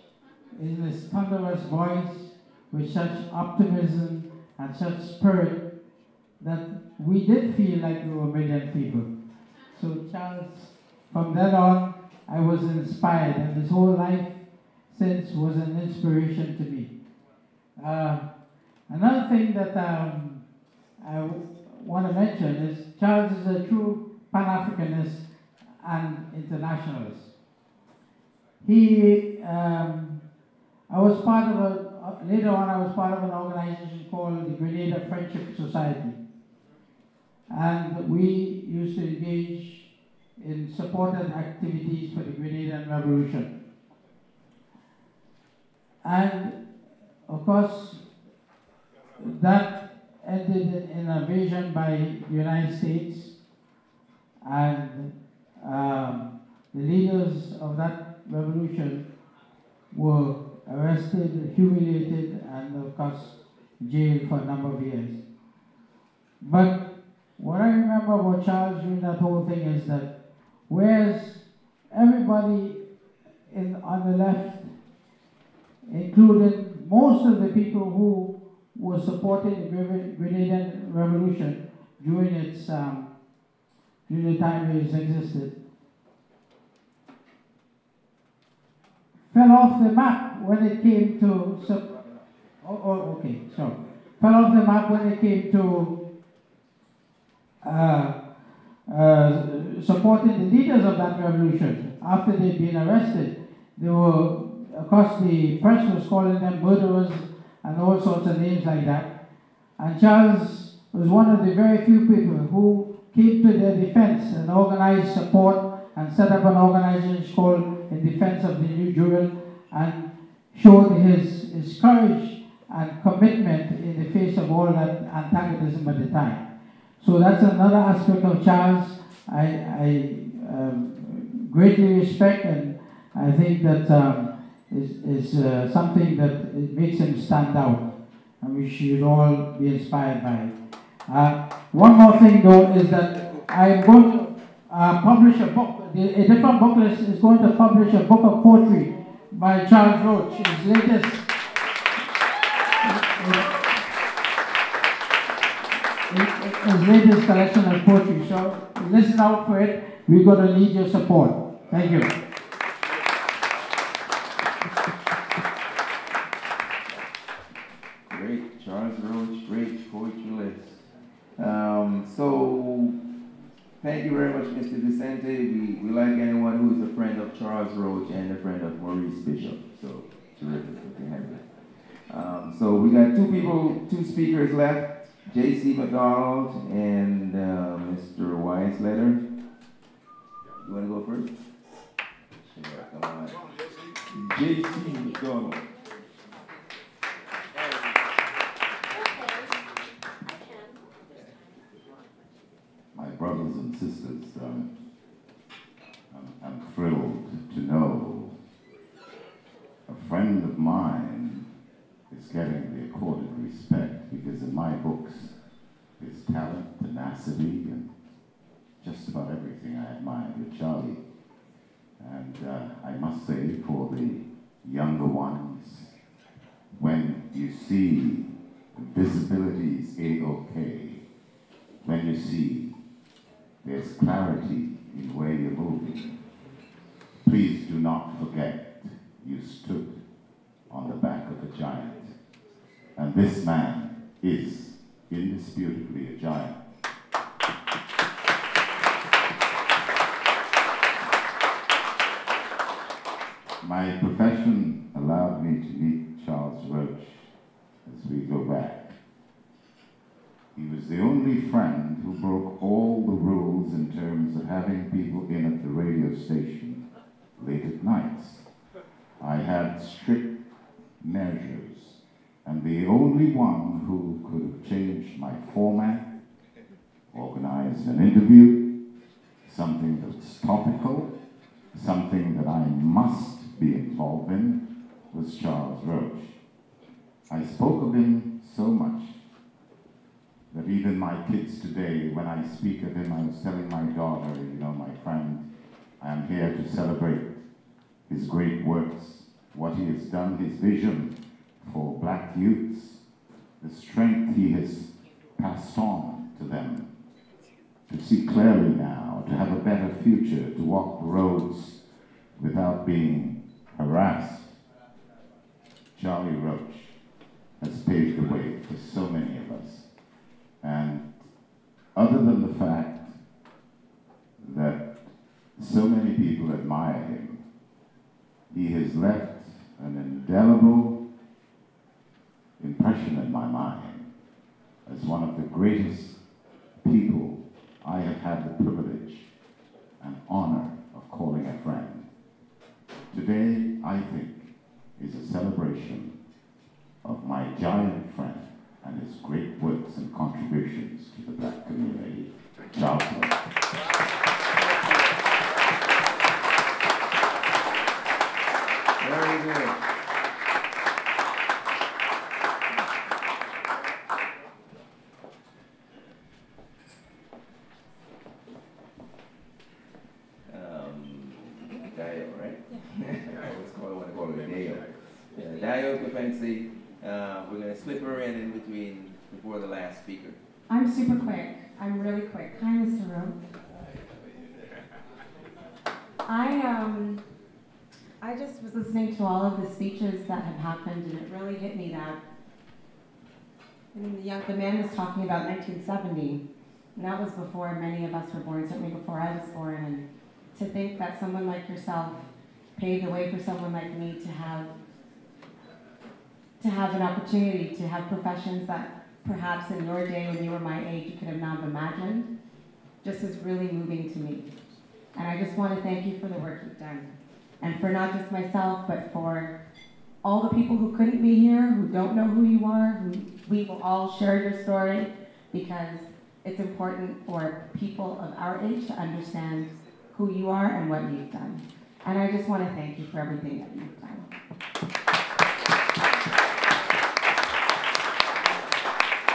in his thunderous voice, with such optimism and such spirit that we did feel like there were 1 million people. So Charles, from then on, I was inspired, and his whole life since was an inspiration to me. Another thing that I want to mention is Charles is a true Pan-Africanist and internationalist. Later on I was part of an organization called the Grenada Friendship Society. And we used to engage in supported activities for the Grenadian Revolution. And of course, that ended in an invasion by the United States, and the leaders of that revolution were arrested, humiliated, and of course jailed for a number of years. But what I remember about Charles during that whole thing is that whereas everybody on the left, including most of the people who were supporting the Grenadian Revolution during its during the time it existed, fell off the map when it came to fell off the map when it came to supporting the leaders of that revolution after they'd been arrested. They were, of course, the press was calling them murderers and all sorts of names like that. And Charles was one of the very few people who came to their defense and organized support and set up an organization called In Defense of the New Jewel, and showed his courage and commitment in the face of all that antagonism at the time. So that's another aspect of Charles I greatly respect, and I think that is something that it makes him stand out, and we should all be inspired by it. One more thing though is that I'm going to publish a book. A Different Booklist is going to publish a book of poetry by Charlie Roach, his latest collection of poetry. So listen out for it. We're going to need your support. Thank you. Charles Roach, great poetry list. So, thank you very much, Mr. Vicente. We like anyone who is a friend of Charles Roach and a friend of Maurice Bishop. So, terrific to have you. So, we got two speakers left, J.C. McDonald and Mr. Weisletter. You want to go first? Sure, come on. J.C. McDonald. My brothers and sisters, I'm thrilled to know a friend of mine is getting the accorded respect, because in my books there's talent, tenacity, and just about everything I admire with Charlie. And I must say, for the younger ones, when you see visibility is A-OK, when you see there's clarity in where you're moving, please do not forget you stood on the back of a giant. And this man is indisputably a giant. My profession allowed me to meet Charles Roach as we go back. He was the only friend who broke all the rules in terms of having people in at the radio station late at nights. I had strict measures, and the only one who could have changed my format, organized an interview, something that's topical, something that I must be involved in, was Charles Roach. I spoke of him so much that even my kids today, when I speak of him, I was telling my daughter, you know, my friend, I am here to celebrate his great works, what he has done, his vision for black youths, the strength he has passed on to them, to see clearly now, to have a better future, to walk the roads without being harassed. Charlie Roach has paved the way for so many of us. And other than the fact that so many people admire him, he has left an indelible impression in my mind as one of the greatest people I have had the privilege and honor of calling a friend. Today, I think, is a celebration of my giant friend and his great works and contributions to the black community. Charles Roach. Very good. Dio, right? I want to call it Dio. Dio Defense. We're going to slip her in between before the last speaker. I'm super quick. I'm really quick. Hi, Mr. Rowe. I just was listening to all of the speeches that have happened, and it really hit me that, I mean, the man was talking about 1970, and that was before many of us were born, certainly before I was born, and to think that someone like yourself paved the way for someone like me to have an opportunity to have professions that perhaps in your day when you were my age you could have not imagined, just is really moving to me. And I just want to thank you for the work you've done. And for not just myself, but for all the people who couldn't be here, who don't know who you are, who we will all share your story, because it's important for people of our age to understand who you are and what you've done. And I just want to thank you for everything that you've done.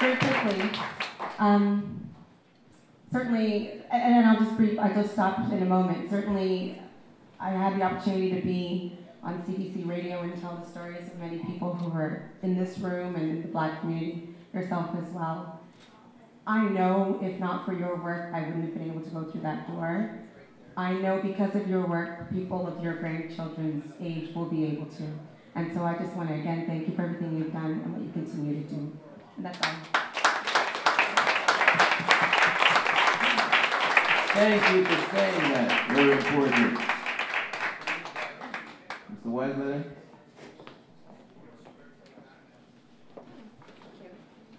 Very quickly, certainly, and I'll just stop in a moment. Certainly, I had the opportunity to be on CBC Radio and tell the stories of many people who were in this room and in the black community, yourself as well. I know if not for your work, I wouldn't have been able to go through that door. I know because of your work, people of your grandchildren's age will be able to. And so I just want to again thank you for everything you've done and what you continue to do. And that's all. Thank you for saying that. Very important. Mr. Weisler?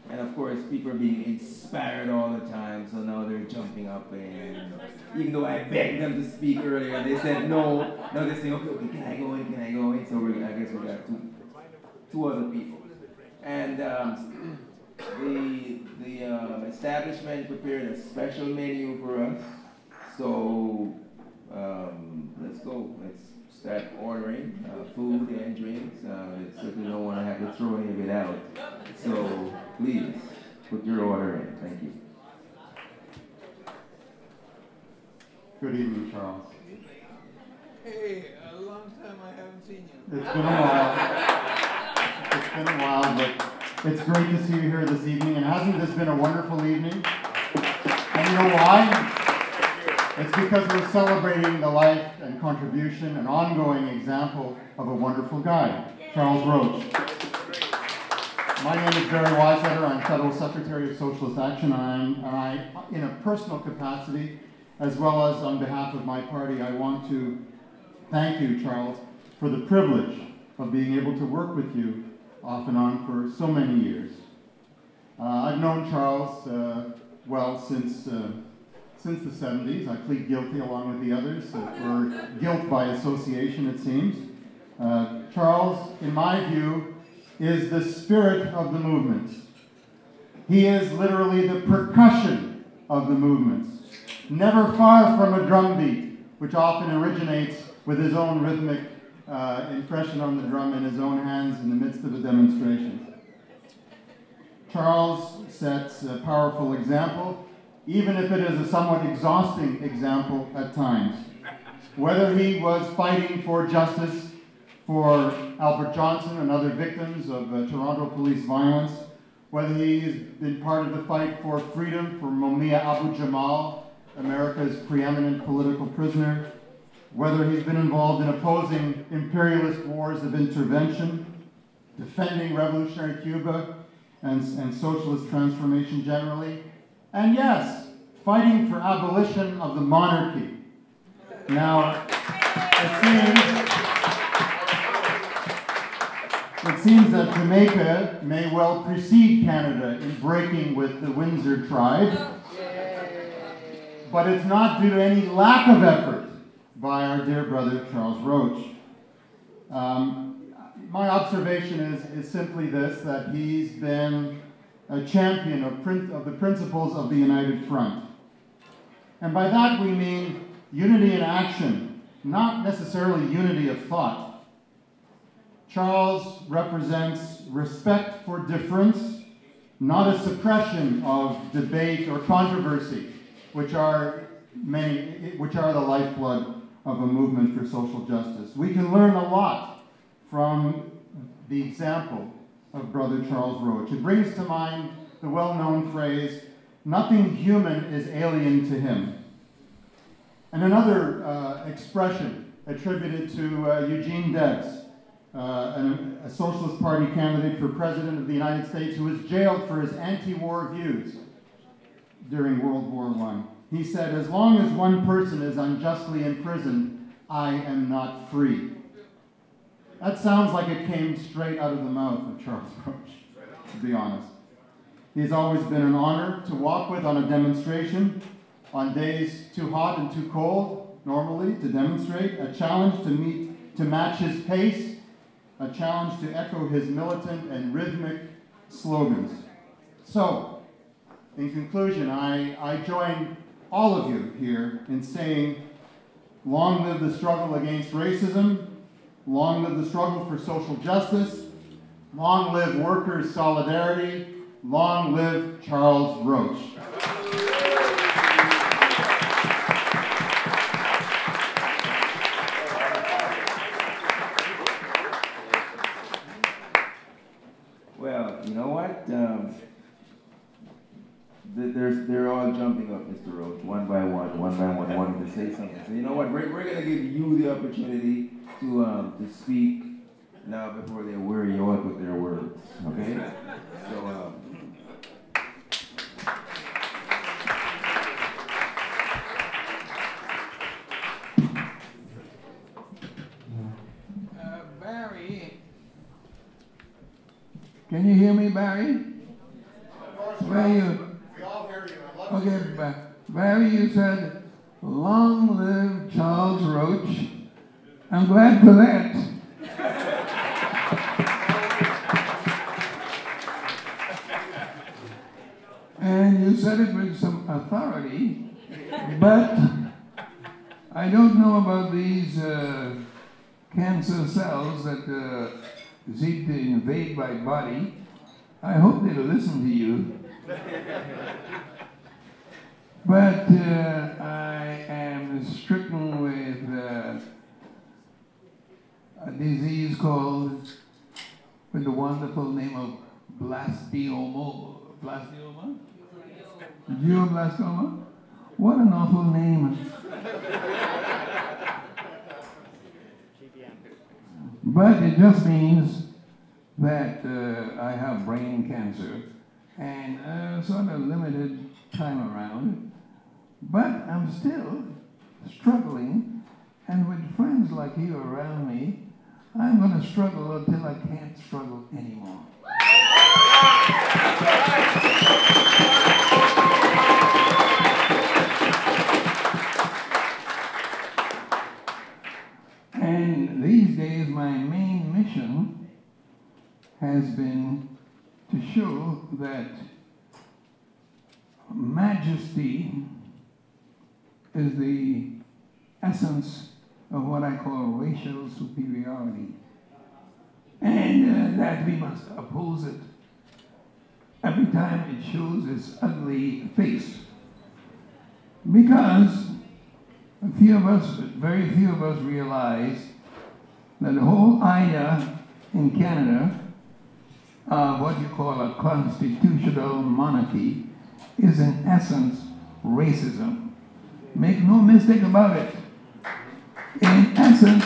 And of course, people are being inspired all the time, so now they're jumping up, and even though I begged them to speak earlier, they said no. Now they're saying, okay, can I go in, can I go in? So I guess we got two other people. And the establishment prepared a special menu for us. So let's go. Let's start ordering food and drinks. We certainly don't want to have to throw any of it out. So please put your order in. Thank you. Good evening, Charles. Hey, a long time I haven't seen you. It's been a while. It's been a while, but it's great to see you here this evening. And hasn't this been a wonderful evening? And you know why? It's because we're celebrating the life and contribution and ongoing example of a wonderful guy, Charles Roach. My name is Barry Weisletter. I'm Federal Secretary of Socialist Action, and I, in a personal capacity, as well as on behalf of my party, I want to thank you, Charles, for the privilege of being able to work with you off and on for so many years. I've known Charles, well, since the 70s. I plead guilty along with the others for guilt by association, it seems. Charles, in my view, is the spirit of the movement. He is literally the percussion of the movement, never far from a drum beat, which often originates with his own rhythmic impression on the drum in his own hands in the midst of a demonstration. Charles sets a powerful example, even if it is a somewhat exhausting example at times. Whether he was fighting for justice for Albert Johnson and other victims of Toronto police violence, whether he's been part of the fight for freedom for Mumia Abu-Jamal, America's preeminent political prisoner, whether he's been involved in opposing imperialist wars of intervention, defending revolutionary Cuba and socialist transformation generally, and yes, fighting for abolition of the monarchy. Now, it seems that Jamaica may well precede Canada in breaking with the Windsor tribe, but it's not due to any lack of effort by our dear brother Charles Roach. My observation is simply this, that he's been a champion of the principles of the United Front. And by that we mean unity in action, not necessarily unity of thought. Charles represents respect for difference, not a suppression of debate or controversy, which are the lifeblood of a movement for social justice. We can learn a lot from the example of Brother Charles Roach. It brings to mind the well-known phrase, "Nothing human is alien to him." And another expression attributed to Eugene Debs, a Socialist Party candidate for President of the United States who was jailed for his anti-war views during World War I. He said, "As long as one person is unjustly imprisoned, I am not free." That sounds like it came straight out of the mouth of Charles Roach, to be honest. He's always been an honor to walk with on a demonstration, on days too hot and too cold, normally, to demonstrate, a challenge to match his pace, a challenge to echo his militant and rhythmic slogans. So, in conclusion, I join all of you here in saying, long live the struggle against racism, long live the struggle for social justice, long live workers' solidarity, long live Charles Roach. Well, you know what? They're all jumping up, Mr. Roach, one by one, wanting to say something. So you know what? We're going to give you the opportunity to speak now before they wear you out with their words. Okay? So Can you hear me, Barry? Where you? We all hear you. Okay, Barry, you said, long live Charles Roach. I'm glad for that. And you said it with some authority, but I don't know about these cancer cells that seem to invade my body. I hope they'll listen to you. But I am stricken with a disease called, with the wonderful name of blastoma. Blastoma? Glioblastoma? What an awful name. But it just means that I have brain cancer and sort of limited time around. But I'm still struggling, and with friends like you around me, I'm going to struggle until I can't struggle anymore. And these days, my main mission has been to show that majesty is the essence of what I call racial superiority, and that we must oppose it every time it shows its ugly face. Because very few of us realize that the whole idea in Canada of what you call a constitutional monarchy is in essence racism. Make no mistake about it. In essence,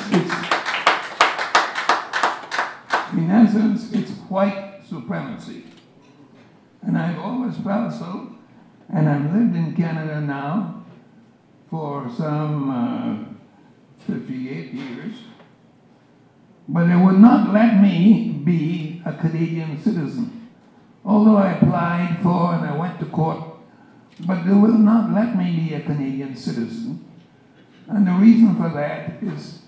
it's white supremacy. And I've always felt so, and I've lived in Canada now for some 58 years. But they would not let me be a Canadian citizen. Although I applied for and I went to court, but they will not let me be a Canadian citizen. And the reason for that is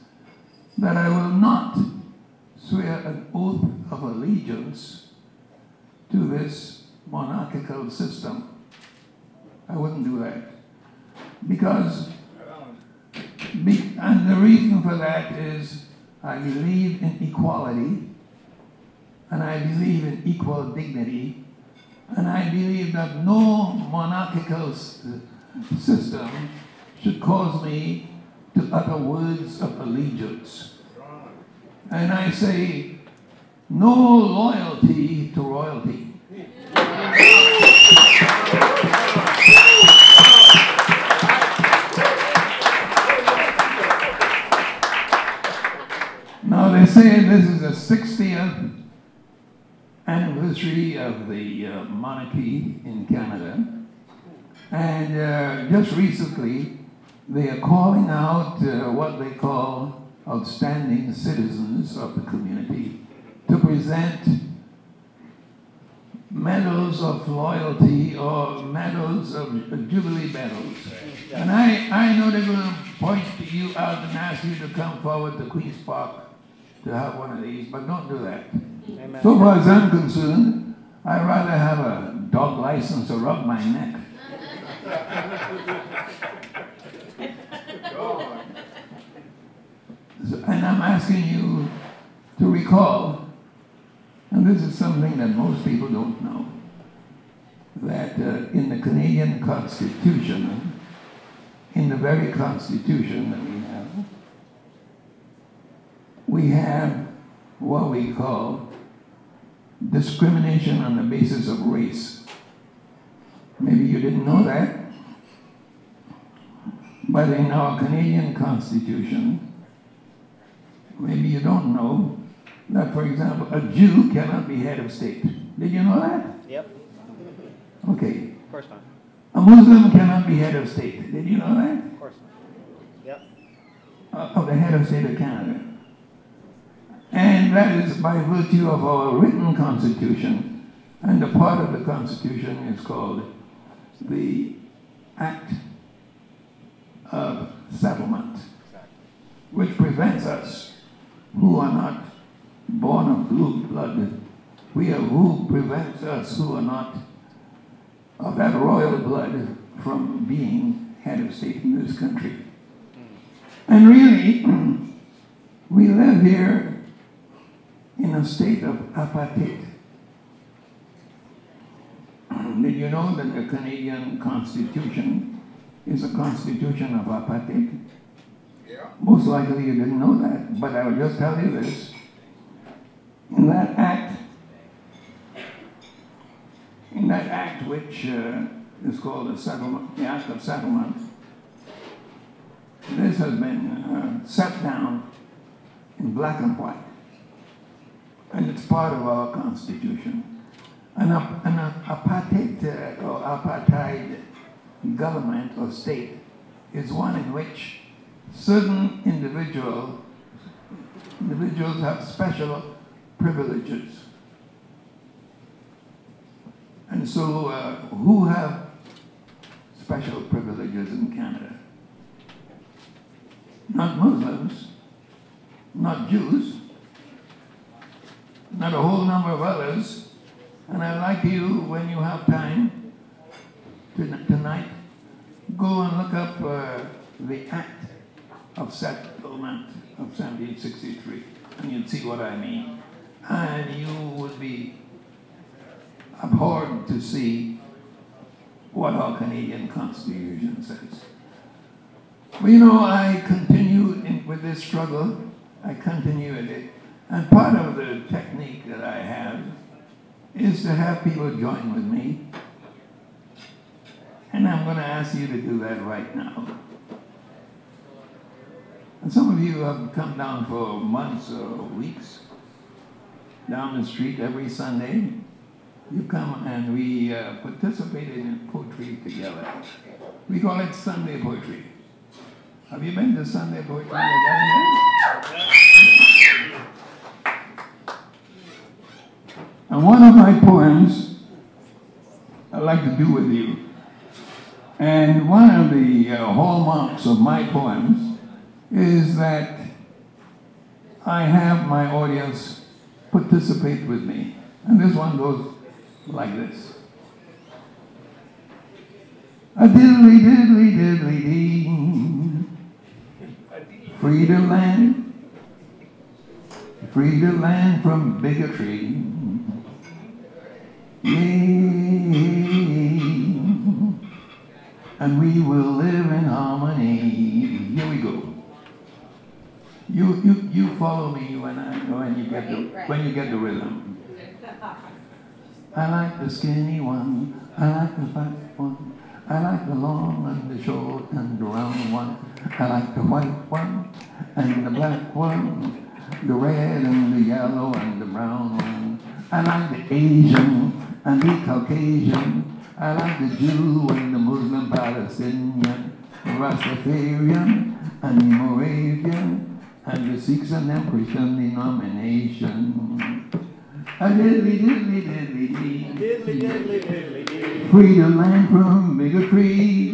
that I will not swear an oath of allegiance to this monarchical system. I wouldn't do that. And the reason for that is I believe in equality, and I believe in equal dignity, and I believe that no monarchical system should cause me to utter words of allegiance. And I say, no loyalty to royalty. Now they say this is the 60th anniversary of the monarchy in Canada, and just recently they are calling out what they call outstanding citizens of the community to present medals of loyalty or medals of jubilee medals. And I know they're going to point to you out and ask you to come forward to Queen's Park to have one of these, but don't do that. Amen. So far as I'm concerned, I'd rather have a dog license or rub my neck. And I'm asking you to recall, and this is something that most people don't know, that in the Canadian Constitution, in the very Constitution that we have what we call discrimination on the basis of race. Maybe you didn't know that, but in our Canadian Constitution, maybe you don't know that, for example, a Jew cannot be head of state. Did you know that? Yep. Okay. Of course not. A Muslim cannot be head of state. Did you know that? Of course not. Yep. Of the head of state of Canada. And And that is by virtue of our written constitution. And a part of the constitution is called the Act of Settlement, which prevents us, who are not born of blue blood, who prevents us, who are not of that royal blood, from being head of state in this country. And really, we live here in a state of apartheid. Did you know that the Canadian Constitution is a constitution of apartheid? Yeah. Most likely you didn't know that, but I will just tell you this. In that act which is called the Act of Settlement, this has been set down in black and white, and it's part of our Constitution. An apartheid government or state is one in which certain individuals have special privileges. And so who have special privileges in Canada? Not Muslims, not Jews, not a whole number of others. And I'd like you, when you have time tonight, go and look up the Act of Settlement of 1763, and you'll see what I mean. And you would be abhorred to see what our Canadian Constitution says. Well, you know, I continue with this struggle. I continue with it. And part of the technique that I have is to have people join with me. And I'm going to ask you to do that right now. And some of you have come down for months or weeks, down the street every Sunday. You come and we participated in poetry together. We call it Sunday poetry. Have you been to Sunday poetry? And one of my poems I'd like to do with you. And one of the hallmarks of my poems is that I have my audience participate with me. And this one goes like this. A diddly diddly diddly dee. Free the land from bigotry. Yay. And we will live in harmony. Here we go. You follow me when you get the rhythm. I like the skinny one. I like the fat one. I like the long and the short and the round one. I like the white one and the black one, the red and the yellow and the brown one. I like the Asian and the Caucasian. I like the Jew and the Muslim Palestinian, the Rastafarian and the Moravian, and the Sikhs and the Christian denomination. A diddly diddly diddly dee. Diddly diddly diddly dee. Free the land from bigotry.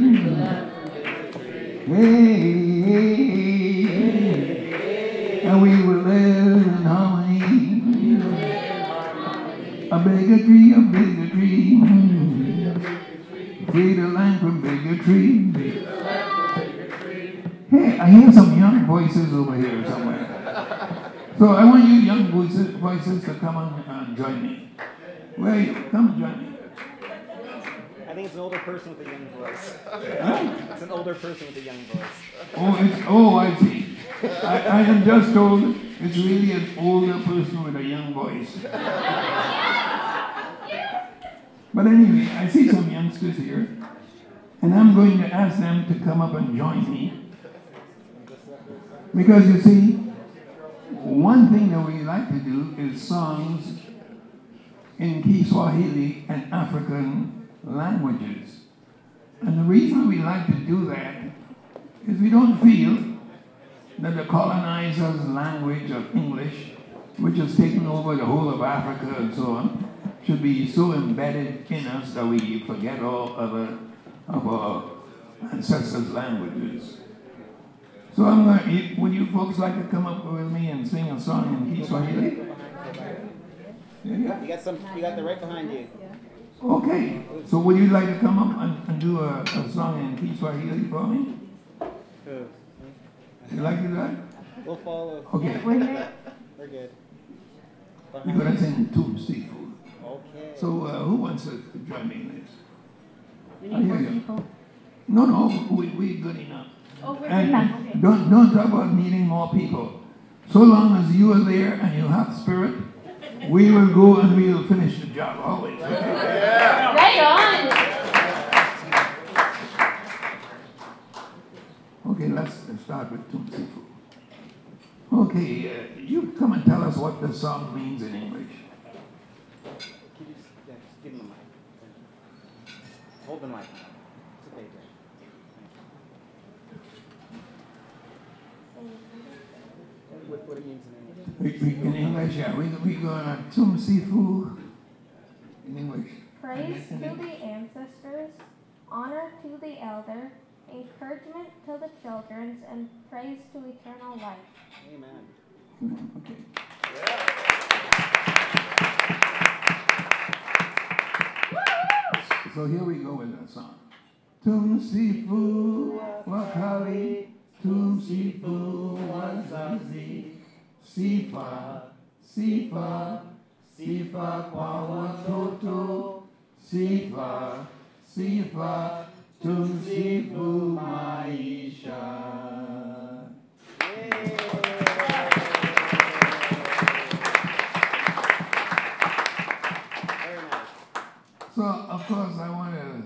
Hey, and we will live in harmony. A bigotry, a bigotry. Free the land from bigotry. Hey, I hear some young voices over here somewhere. So I want you young voices to come and join me. Where are you? Come and join me. I think it's an older person with a young voice. Huh? It's an older person with a young voice. I see. I am just told it's really an older person with a young voice. But anyway, I see some youngsters here, and I'm going to ask them to come up and join me. Because you see, one thing that we like to do is songs in Kiswahili and African languages. And the reason we like to do that is we don't feel that the colonizer's language of English which has taken over the whole of Africa and so on, should be so embedded in us that we forget all other of our ancestors' languages. So I'm going to, would you folks like to come up with me and sing a song in Kiswahili? Yeah. You got the right behind you. Okay. So would you like to come up and do a song in Kiswahili for me? You like to do that? We'll follow. Okay. Yeah, we're good. We're going to sing Tomb Seafood. Okay. So who wants to join me in this? You need more people? No, we good enough. Oh, we're and good enough. Okay. Don't talk about needing more people. So long as you are there and you have spirit, we will go and we will finish the job always. Okay? Yeah. Right on. Okay, let's start with Tomb Seafood. Okay, you come and tell us what the song means in English. Just give him the mic. Hold the mic. It's okay, what it means in English. In English, yeah. We gonna Tomb Seafood in English. Praise to the ancestors, honor to the elder, encouragement to the children, and praise to eternal life. Amen. Okay. So here we go with that song. Tomb Seafood wakali, Tomb Seafood wazazi, Sifa, Sifa, Sifa kwa watoto, Sifa, Sifa, Tomb Seafood maisha. So, of course, I want to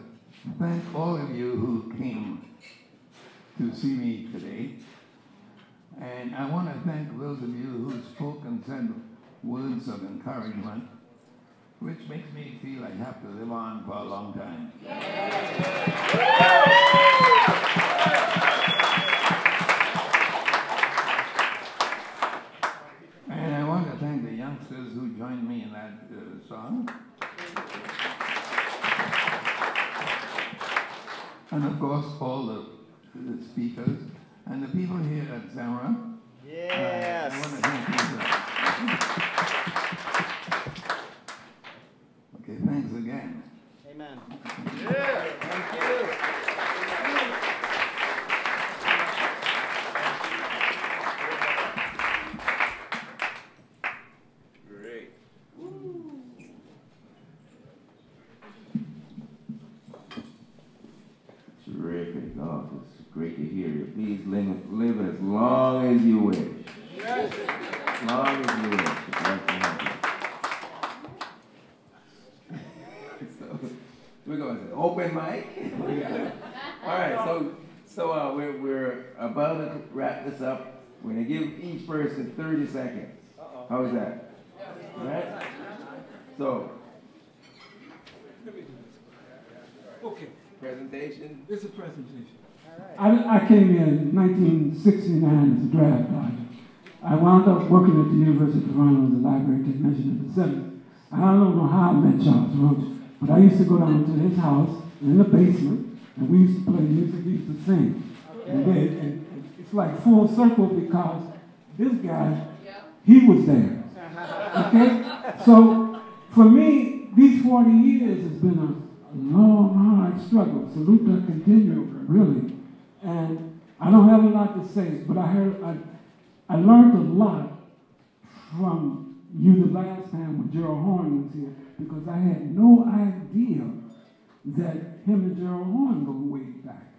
thank all of you who came to see me today. And I want to thank those of you who spoke and said words of encouragement, which makes me feel I have to live on for a long time. And I want to thank the youngsters who joined me in that song. And of course, all the speakers and the people here at Zemra. Yes. I want to thank you for that. Okay, thanks again. Amen. Yeah. Thank you. Great. Terrific. Oh, it's great to hear you. Please live as long as you wish. Yes. As long as you wish. I'd like to have you. So, we're going to say open mic. All right. So we're about to wrap this up. We're going to give each person 30 seconds. How is that? All right. So. Okay. Presentation? It's a presentation. I came here in 1969 as a draft dodger. I wound up working at the University of Toronto as a library technician in the 70s. I don't know how I met Charles Roach, but I used to go down to his house in the basement, and we used to play music, we used to sing. Okay. And it's like full circle because this guy, he was there. Okay? So for me, these 40 years has been a long, hard struggle. Salute that continuum, really. And I don't have a lot to say, but I learned a lot from you the last time when Gerald Horn was here, because I had no idea that him and Gerald Horn go way back.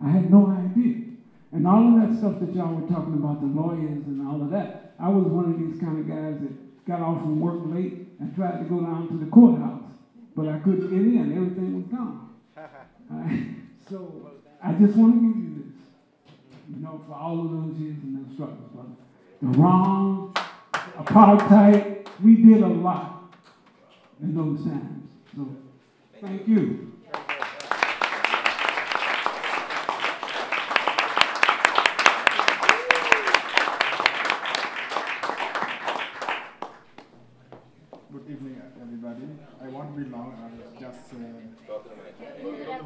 I had no idea. And all of that stuff that y'all were talking about, the lawyers and all of that, I was one of these kind of guys that got off from work late and tried to go down to the courthouse. But I couldn't get in. Everything was gone. So I just want to give you this, for all of those years and those struggles, brother. The wrong, apartheid, we did a lot in those times. So thank you.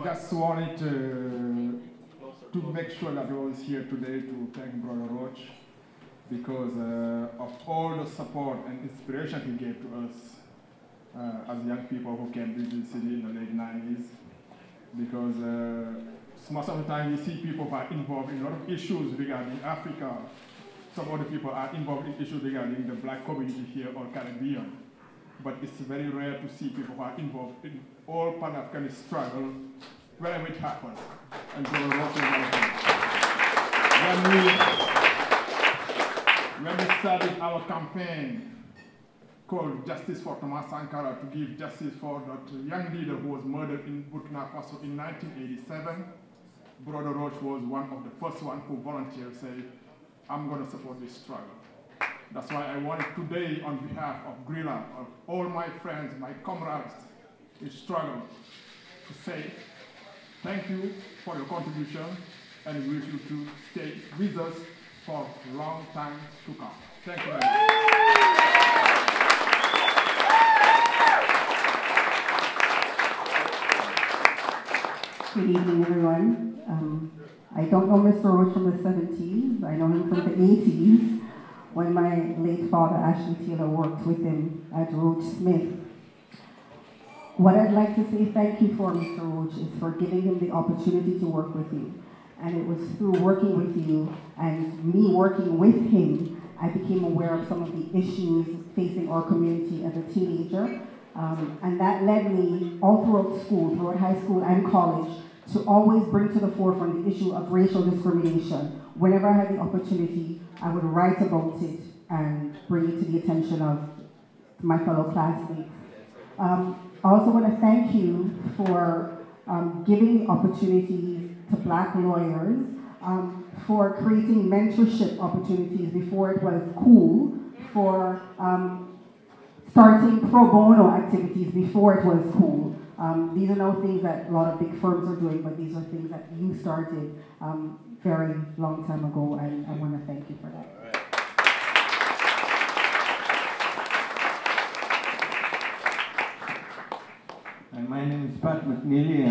just wanted to make sure that everyone's here today to thank Brother Roach because of all the support and inspiration he gave to us as young people who came to the city in the late 90s. Because most of the time you see people who are involved in a lot of issues regarding Africa. Some other people are involved in issues regarding the black community here or Caribbean. But it's very rare to see people who are involved in all Pan-African struggle wherever it happens. And Brother Roach is one of them. When we started our campaign called Justice for Thomas Sankara to give justice for that young leader who was murdered in Burkina Faso in 1987, Brother Roach was one of the first ones who volunteered to say, I'm going to support this struggle. That's why I wanted today, on behalf of Grilla, of all my friends, my comrades in struggle, to say thank you for your contribution and we wish you to stay with us for a long time to come. Thank you very much. Good evening, everyone. I don't know Mr. Roach from the 70s. I know him from the 80s. When my late father, Ashley Taylor, worked with him at Roach Smith. What I'd like to say thank you for, Mr. Roach, is for giving him the opportunity to work with you. And it was through working with you and me working with him, I became aware of some of the issues facing our community as a teenager. And that led me all throughout school, throughout high school and college, to always bring to the forefront the issue of racial discrimination. Whenever I had the opportunity, I would write about it and bring it to the attention of my fellow classmates. I also want to thank you for giving opportunities to black lawyers, for creating mentorship opportunities before it was cool, for starting pro bono activities before it was cool. These are now things that a lot of big firms are doing, but these are things that you started very long time ago, and I want to thank you for that. My name is Pat McNeely,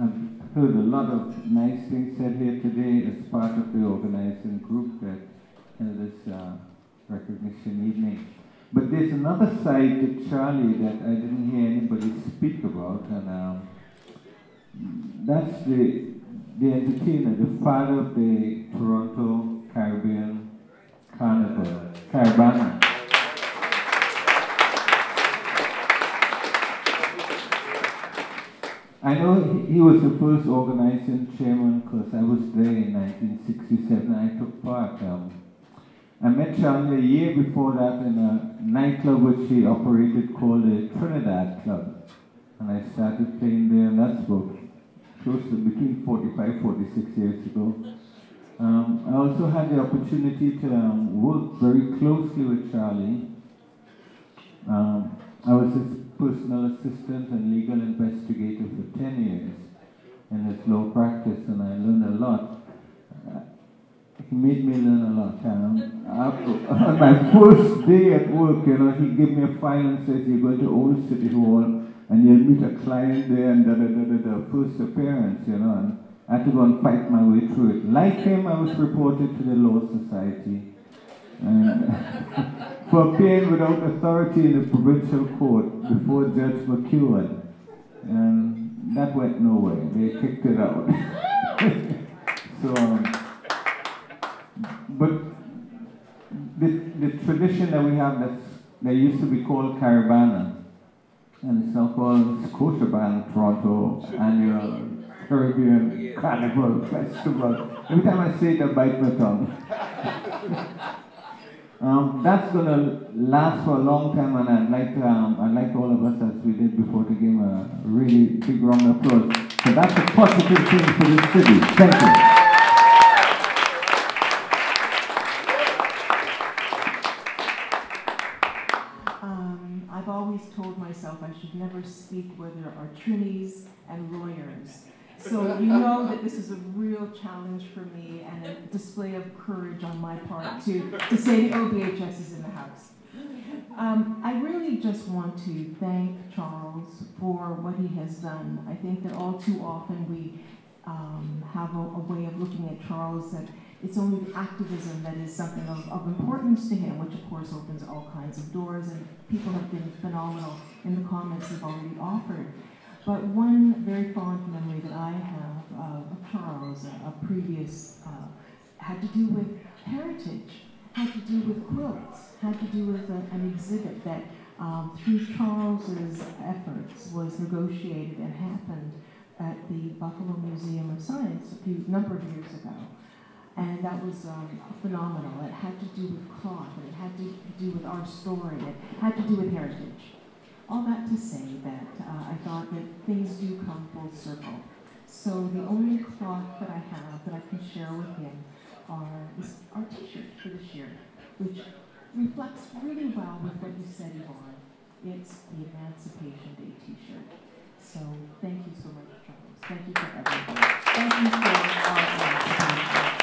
I've heard a lot of nice things said here today as part of the organizing group that held this recognition evening. But there's another side to Charlie that I didn't hear anybody speak about, and that's the entertainer, the father of the Toronto Caribbean Carnival, Caribana. I know he was the first organizing chairman because I was there in 1967 and I took part. I met Charlie a year before that in a nightclub which he operated called the Trinidad Club. And I started playing there, and that's about close to between 45, 46 years ago. I also had the opportunity to work very closely with Charlie. I was his personal assistant and legal investigator for 10 years in his law practice, and I learned a lot. He made me learn a lot. On my first day at work, he gave me a file and said, you're going to Old City Hall and you'll meet a client there and first appearance, and I had to go and fight my way through it. Like him, I was reported to the Law Society and for appearing without authority in the provincial court before Judge McEwen. And that went nowhere. They kicked it out. But the tradition that we have that used to be called Caribana, and it's now called Scotiabank Toronto Annual Caribbean Carnival Festival. Every time I say it, I bite my tongue. That's going to last for a long time, and I'd like all of us, as we did before, to give him a really big round of applause. So that's a positive thing for this city. Thank you. I've always told myself I should never speak where there are Trinis and lawyers. So you know that this is a real challenge for me and a display of courage on my part to say the OBHS is in the house. I really just want to thank Charles for what he has done. I think that all too often we have a way of looking at Charles that it's only activism that is something of importance to him, which of course opens all kinds of doors, and people have been phenomenal in the comments they've already offered. But one very fond memory that I have of Charles, a previous, had to do with heritage, had to do with quilts, had to do with an exhibit that through Charles's efforts was negotiated and happened at the Buffalo Museum of Science a number of years ago. And that was phenomenal. It had to do with cloth, and it had to do with our story, it had to do with heritage. All that to say that I thought that things do come full circle. So the only cloth that I have that I can share with him is our t-shirt for this year, which reflects really well with what you said, Yvonne. It's the Emancipation Day t-shirt. So thank you so much, Charles. Thank you for everything. Thank you for our emancipation.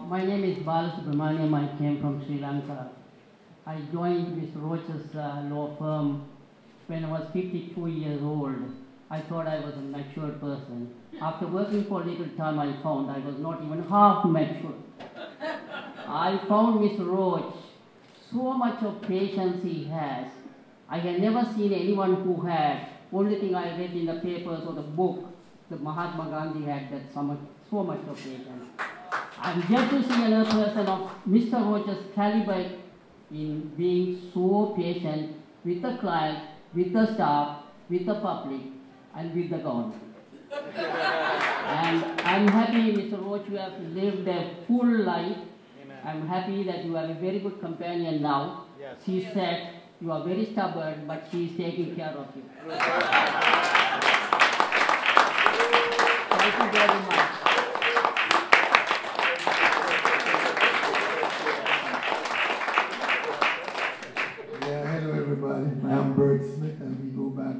My name is Bala Subramaniam. I came from Sri Lanka. I joined Mr. Roach's law firm when I was 52 years old. I thought I was a mature person. After working for a little time, I found I was not even half mature. I found Mr. Roach, so much of patience he has. I had never seen anyone who had. Only thing I read in the papers or the book, the Mahatma Gandhi had that so much of patience. I'm yet to see another person of Mr. Roach's caliber in being so patient with the client, with the staff, with the public, and with the government. And I'm happy, Mr. Roach, you have lived a full life. I'm happy that you have a very good companion now. Yes. She said you are very stubborn, but she is taking care of you. Thank you very much. I'm Bert Smith, and we go back,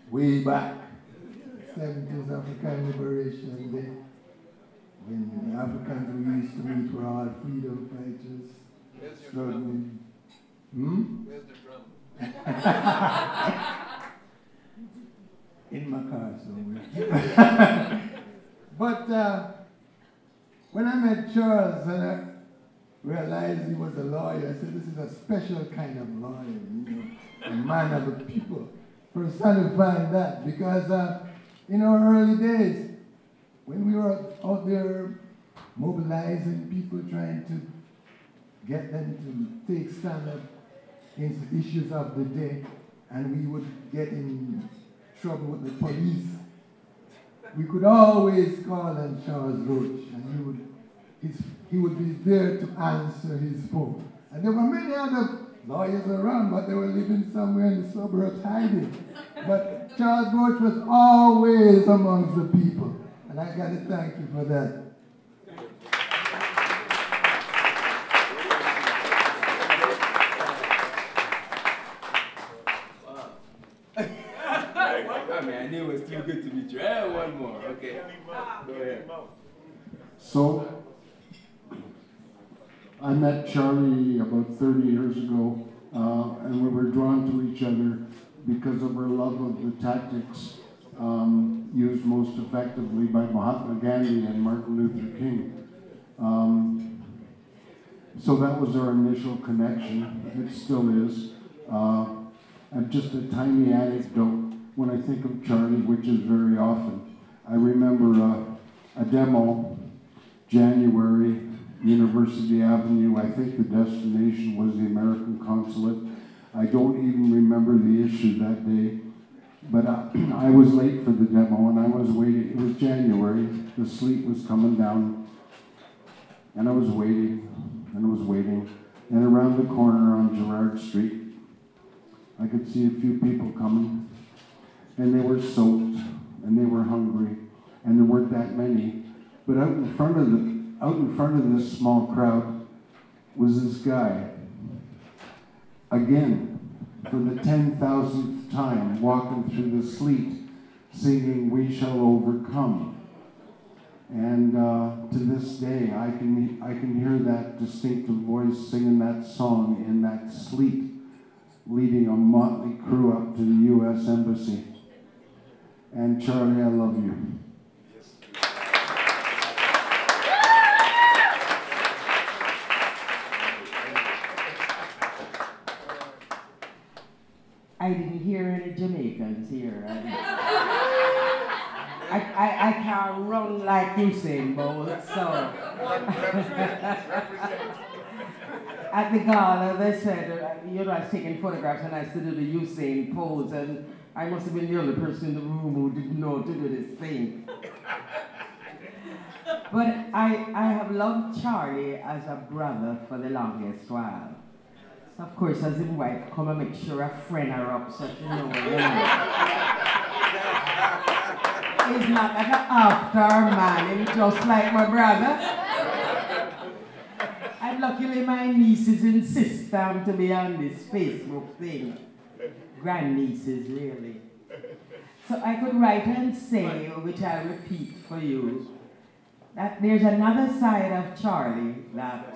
way back, 70s African Liberation Day, when the Africans we used to meet were all freedom fighters, struggling. Where's the drum? In my car somewhere. But when I met Charles and I realized he was a lawyer, I said, this is a special kind of lawyer, you know. A man of the people, personifying that, because in our early days, when we were out there mobilizing people, trying to get them to take stand up against the issues of the day, and we would get in trouble with the police, we could always call on Charles Roach, and he would be there to answer his phone. And there were many other lawyers around, but they were living somewhere in the suburbs hiding. But Charles Roach was always amongst the people, and I got to thank you for that. I knew it was too good to be true. One more, okay. Go ahead. So, I met Charlie about 30 years ago, and we were drawn to each other because of our love of the tactics used most effectively by Mahatma Gandhi and Martin Luther King. So that was our initial connection. It still is. And just a tiny anecdote, when I think of Charlie, which is very often, I remember a demo, January, University Avenue. I think the destination was the American Consulate. I don't even remember the issue that day, but I was late for the demo and I was waiting. It was January, the sleet was coming down, and I was waiting, and I was waiting, and around the corner on Girard Street, I could see a few people coming, and they were soaked, and they were hungry, and there weren't that many, but out in front of this small crowd was this guy, again, for the 10,000th time, walking through the sleet, singing, "We Shall Overcome." And to this day, I can hear that distinctive voice singing that song in that sleet, leading a motley crew up to the U.S. Embassy. And Charlie, I love you. I didn't hear any Jamaicans here. I can't run like Usain Bolt, so. At the gala, they said, you know, I was taking photographs and I stood at the Usain pose, and I must have been the only person in the room who didn't know to do this thing. But I have loved Charlie as a brother for the longest while. So of course, as his wife, come and make sure a friend her up so she know. He's not like an after man, he's just like my brother. And luckily my nieces insist to be on this Facebook thing. Grandnieces, really. So I could write and say, which I'll repeat for you, that there's another side of Charlie that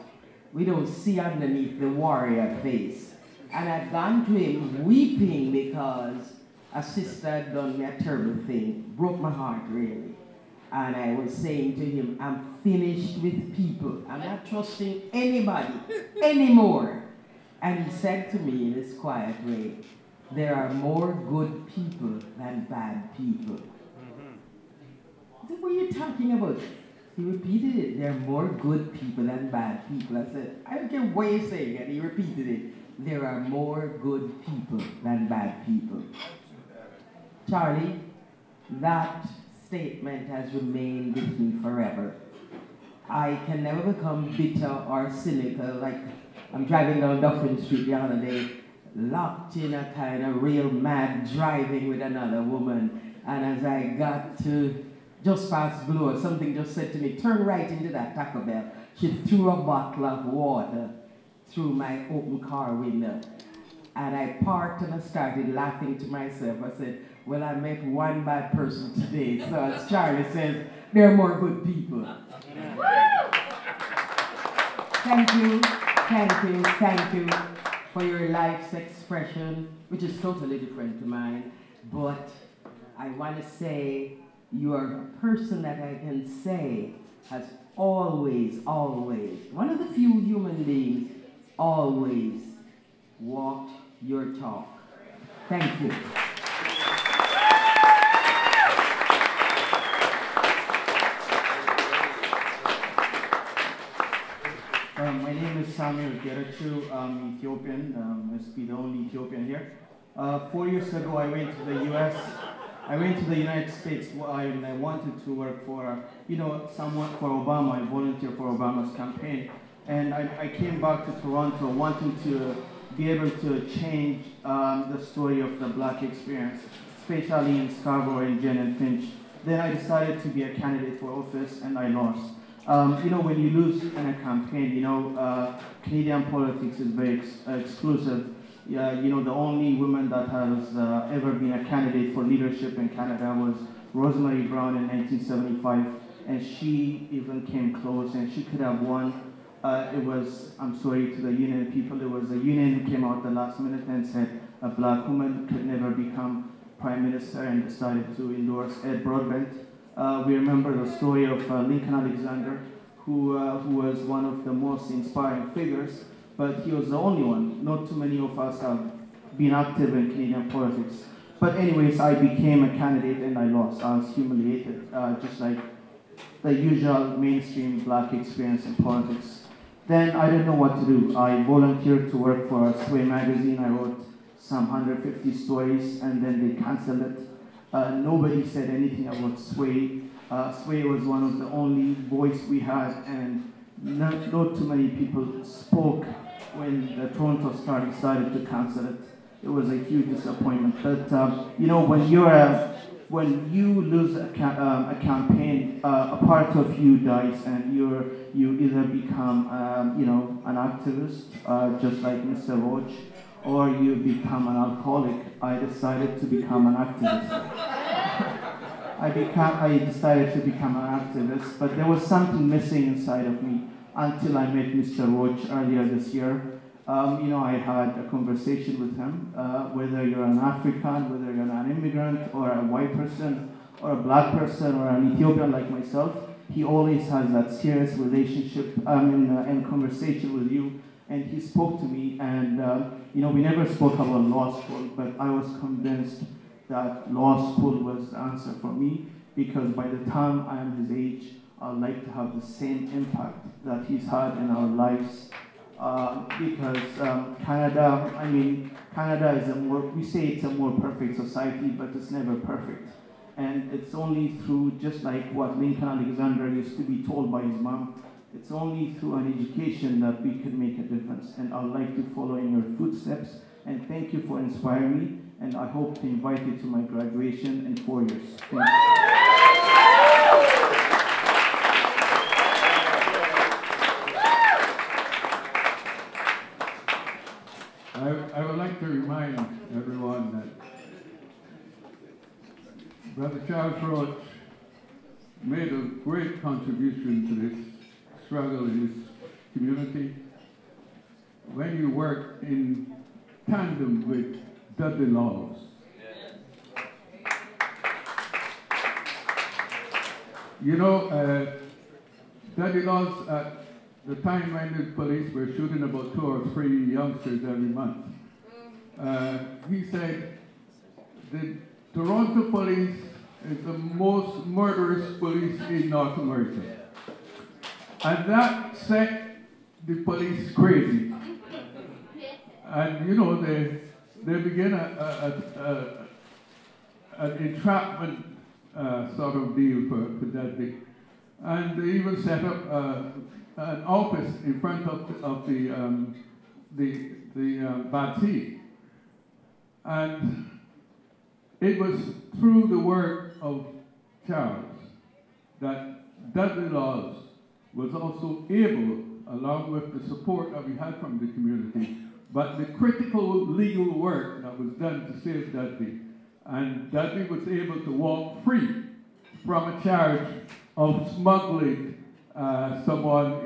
we don't see underneath the warrior face. And I'd gone to him weeping because a sister had done me a terrible thing, broke my heart really. And I was saying to him, I'm finished with people. I'm not trusting anybody anymore. And he said to me in his quiet way, there are more good people than bad people. I said, what are you talking about? He repeated it, there are more good people than bad people. I said, I don't care what you're saying, and he repeated it. There are more good people than bad people. Charlie, that statement has remained with me forever. I can never become bitter or cynical, like I'm driving down Dufferin Street the other day, locked in a kind of real mad driving with another woman, and as I got to just past Bloor, something just said to me, turn right into that Taco Bell. She threw a bottle of water through my open car window. And I parked and I started laughing to myself. I said, well, I met one bad person today. So as Charlie says, there are more good people. Thank you, thank you, thank you for your life's expression, which is totally different to mine. But I want to say, you are a person that I can say has always, one of the few human beings, always walked your talk. Thank you. My name is Samuel Gerachu. I'm Ethiopian. I must be the only Ethiopian here. 4 years ago, I went to the U.S. I went to the United States and I wanted to work for, someone for Obama. I volunteered for Obama's campaign. And I came back to Toronto wanting to be able to change the story of the black experience, especially in Scarborough and Jen and Finch. Then I decided to be a candidate for office and I lost. When you lose in a campaign, Canadian politics is very exclusive. The only woman that has ever been a candidate for leadership in Canada was Rosemary Brown in 1975, and she even came close, and she could have won. I'm sorry to the union people, it was the union who came out the last minute and said a black woman could never become prime minister and decided to endorse Ed Broadbent. We remember the story of Lincoln Alexander, who was one of the most inspiring figures, but he was the only one. Not too many of us have been active in Canadian politics. But anyways, I became a candidate and I lost. I was humiliated, just like the usual mainstream black experience in politics. Then I didn't know what to do. I volunteered to work for Sway magazine. I wrote some 150 stories and then they canceled it. Nobody said anything about Sway. Sway was one of the only voice we had, and not too many people spoke when the Toronto Star decided to cancel it. It was a huge disappointment. But when you lose a campaign, a part of you dies, and you either become an activist, just like Mr. Roach, or you become an alcoholic. I decided to become an activist. I decided to become an activist, but there was something missing inside of me until I met Mr. Roach earlier this year. I had a conversation with him, whether you're an African, whether you're an immigrant, or a white person, or a black person, or an Ethiopian like myself, he always has that serious relationship and conversation with you. And he spoke to me, and we never spoke about law school, but I was convinced that law school was the answer for me, because by the time I am his age, I'd like to have the same impact that he's had in our lives. Because Canada is we say it's a more perfect society, but it's never perfect. And it's only through, just like what Lincoln Alexander used to be told by his mom, it's only through an education that we can make a difference. And I'd like to follow in your footsteps. And thank you for inspiring me. And I hope to invite you to my graduation in 4 years. Thank you. I would like to remind everyone that Brother Charles Roach made a great contribution to this struggle in this community. When you work in tandem with Dudley Laws, Dudley Laws, at the time when the police were shooting about 2 or 3 youngsters every month, he said the Toronto police is the most murderous police in North America. And that set the police crazy. And they began an entrapment sort of deal for Dudley. And they even set up an office in front of the Bastille. And it was through the work of Charles that Dudley Laws was also able, along with the support that we had from the community, but the critical legal work that was done to save Dudley. And Dudley was able to walk free from a charge of smuggling someone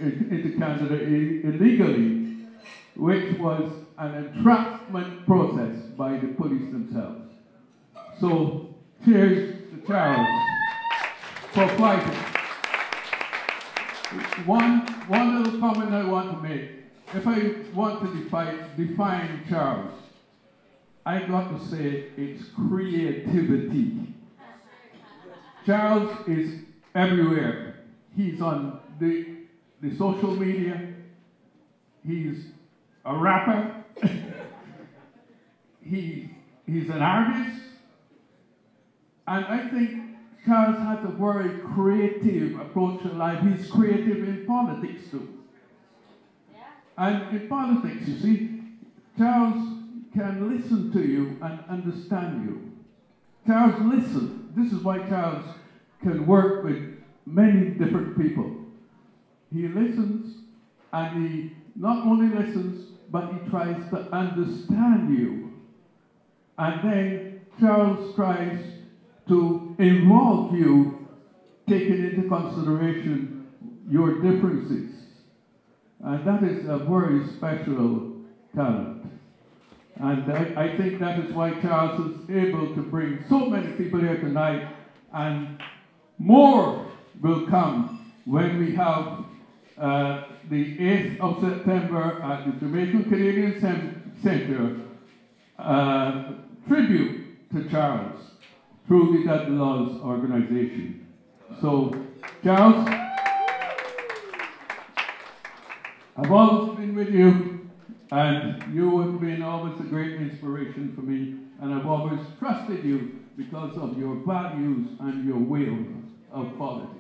into Canada illegally, which was an entrapment process by the police themselves. So cheers to Charles for fighting. One little comment I want to make. If I want to define Charles, I got to say it's creativity. Charles is everywhere. He's on the social media. He's a rapper. He's an artist. And I think Charles has a very creative approach to life. He's creative in politics too. And in politics, you see, Charles can listen to you and understand you. Charles listens. This is why Charles can work with many different people. He listens, and he not only listens, but he tries to understand you. And then Charles tries to involve you, taking into consideration your differences. And that is a very special talent. And I think that is why Charles is able to bring so many people here tonight, and more will come when we have the 8th of September at the Jamaican Canadian Center tribute to Charles through the Dudley Laws organization. So, Charles, I've always been with you, and you have been always a great inspiration for me, and I've always trusted you because of your values and your will of politics.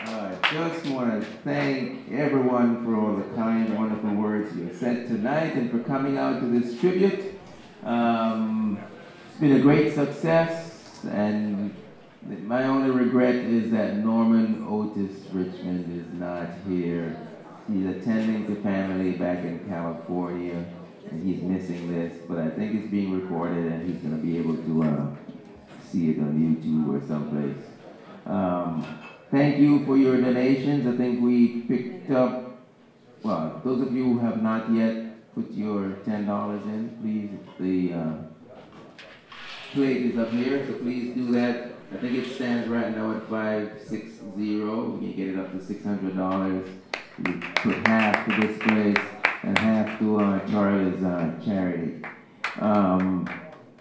I just want to thank everyone for all the kind, wonderful words you have said tonight and for coming out to this tribute. It's been a great success, and my only regret is that Norman Otis Richmond is not here He's attending to family back in California, and he's missing this, but I think it's being recorded and he's going to be able to see it on YouTube or someplace. Thank you for your donations. I think we picked up, well, those of you who have not yet put your $10 in, please. The plate is up here, so please do that. I think it stands right now at $560. We can get it up to $600. We put half to this place and half to Charlie's charity.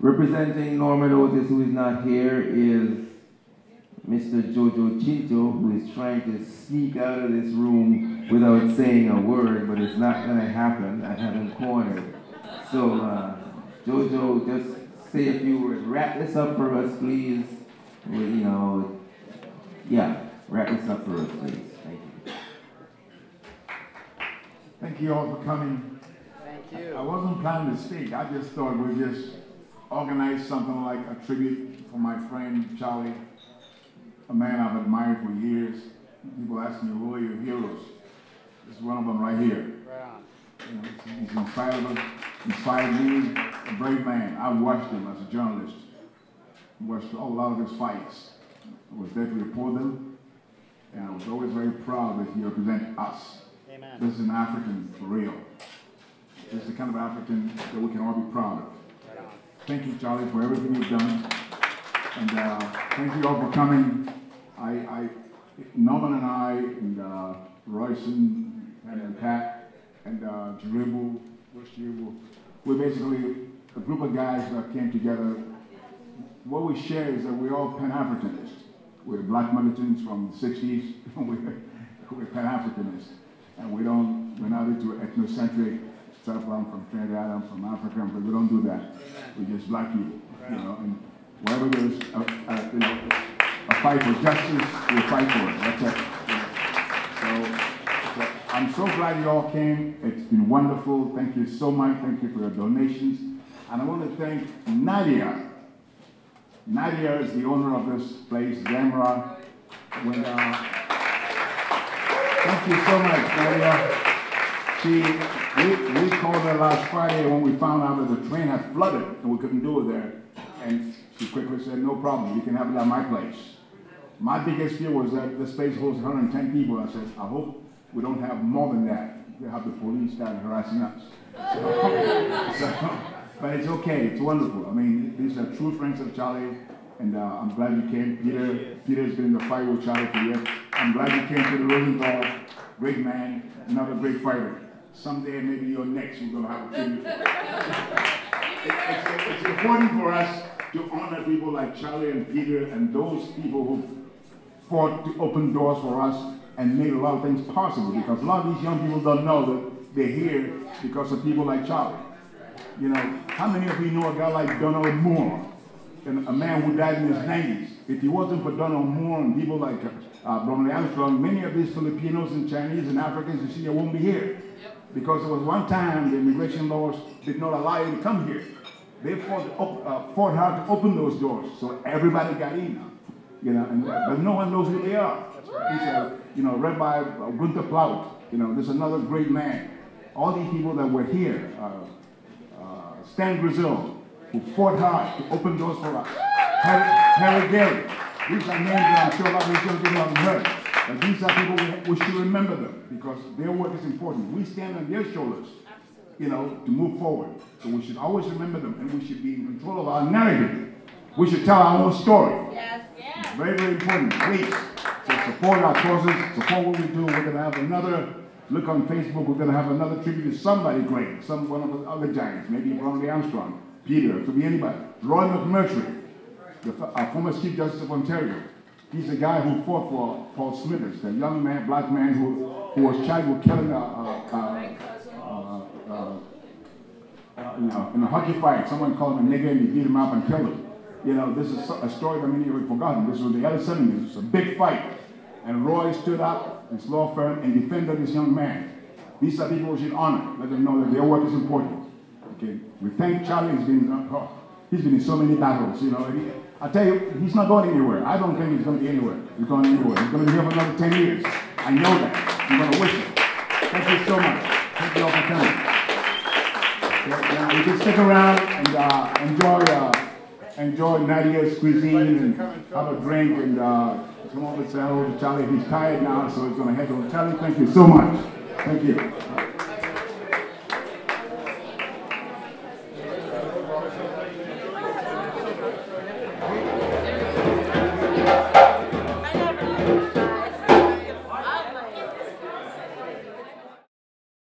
Representing Norman Otis, who is not here, is Mr. Jojo Chinto, who is trying to sneak out of this room without saying a word, but it's not going to happen. I have him cornered. So, Jojo, just say a few words. Wrap this up for us, please. You know, yeah, wrap this up for us, please. Thank you. Thank you all for coming. Thank you. I wasn't planning to speak. I just thought we'd just organize something like a tribute for my friend Charlie, a man I've admired for years. People ask me, who are your heroes? This is one of them right here. You know, he's inspired me, a brave man. I watched him as a journalist. I watched a lot of his fights. I was there to report them, and I was always very proud that he represented us. Amen. This is an African for real. This is the kind of African that we can all be proud of. Thank you, Charlie, for everything you've done. And thank you all for coming. Norman and I, and Royson and Pat, and Jiribu, we're basically a group of guys that came together. What we share is that we're all Pan-Africanists. We're black militants from the 60s. we're Pan-Africanists. And we're not into ethnocentric stuff. I'm from Trinidad, I'm from Africa, but we don't do that. We're just black people, you know. And wherever there's a fight for justice, we fight for it. That's it. So I'm so glad you all came. It's been wonderful. Thank you so much. Thank you for your donations. And I want to thank Nadia. Nadia is the owner of this place, Zemra. Thank you so much, Nadia. We called her last Friday when we found out that the train had flooded and we couldn't do it there. And she quickly said, no problem, you can have it at my place. My biggest fear was that the space holds 110 people. I said, I hope we don't have more than that. They have the police start harassing us. But it's okay, it's wonderful. I mean, these are true friends of Charlie, and I'm glad you came. Peter's been in the fight with Charlie for years. I'm glad you came to the Rosenthal. Great man, another great fighter. Someday, maybe you're next, we're going to have a tribute. It's important for us to honor people like Charlie and Peter and those people who fought to open doors for us and made a lot of things possible, because a lot of these young people don't know that they're here because of people like Charlie. You know, how many of you know a guy like Donald Moore, a man who died in his 90s? If it wasn't for Donald Moore and people like Bromley Armstrong, many of these Filipinos and Chinese and Africans, you see, they won't be here. Because there was one time the immigration laws did not allow you to come here. They fought hard to open those doors, so everybody got in. You know, but no one knows who they are. These are, Rabbi Gunther Plaut. There's another great man. All these people that were here, Stan Brazil, who fought hard to open doors for us. Harry Gary. These are names that I'm sure a lot of these young people haven't heard. But these are people we should remember them, because their work is important. We stand on their shoulders, to move forward. So we should always remember them, and we should be in control of our narrative. We should tell our own story. Yes. It's very, very important. Please, so support our causes, support what we do. We're going to have another, look on Facebook, we're going to have another tribute to somebody great, one of the other giants, maybe Bromley Armstrong, Peter, it could be anybody. Roy McMurtry, our former Chief Justice of Ontario. He's the guy who fought for Paul Smithers, the young man, black man who was charged with killing in a hockey fight. Someone called him a nigger and he beat him up and killed him. This is a story that many have forgotten. This was the early 70s. It was a big fight. And Roy stood up, his law firm, and defended this young man. These are people we should honor. Let them know that their work is important. Okay. We thank Charlie. He's been in so many battles. I tell you, he's not going anywhere. I don't think he's going to be anywhere. He's going anywhere. He's going to be here for another 10 years. I know that. I'm going to wish it. Thank you so much. Thank you all for coming. Yeah, you can stick around and enjoy Nadia's cuisine and have a drink and come over and say hello to Charlie. He's tired now, so he's going to head to Charlie. Thank you so much. Thank you.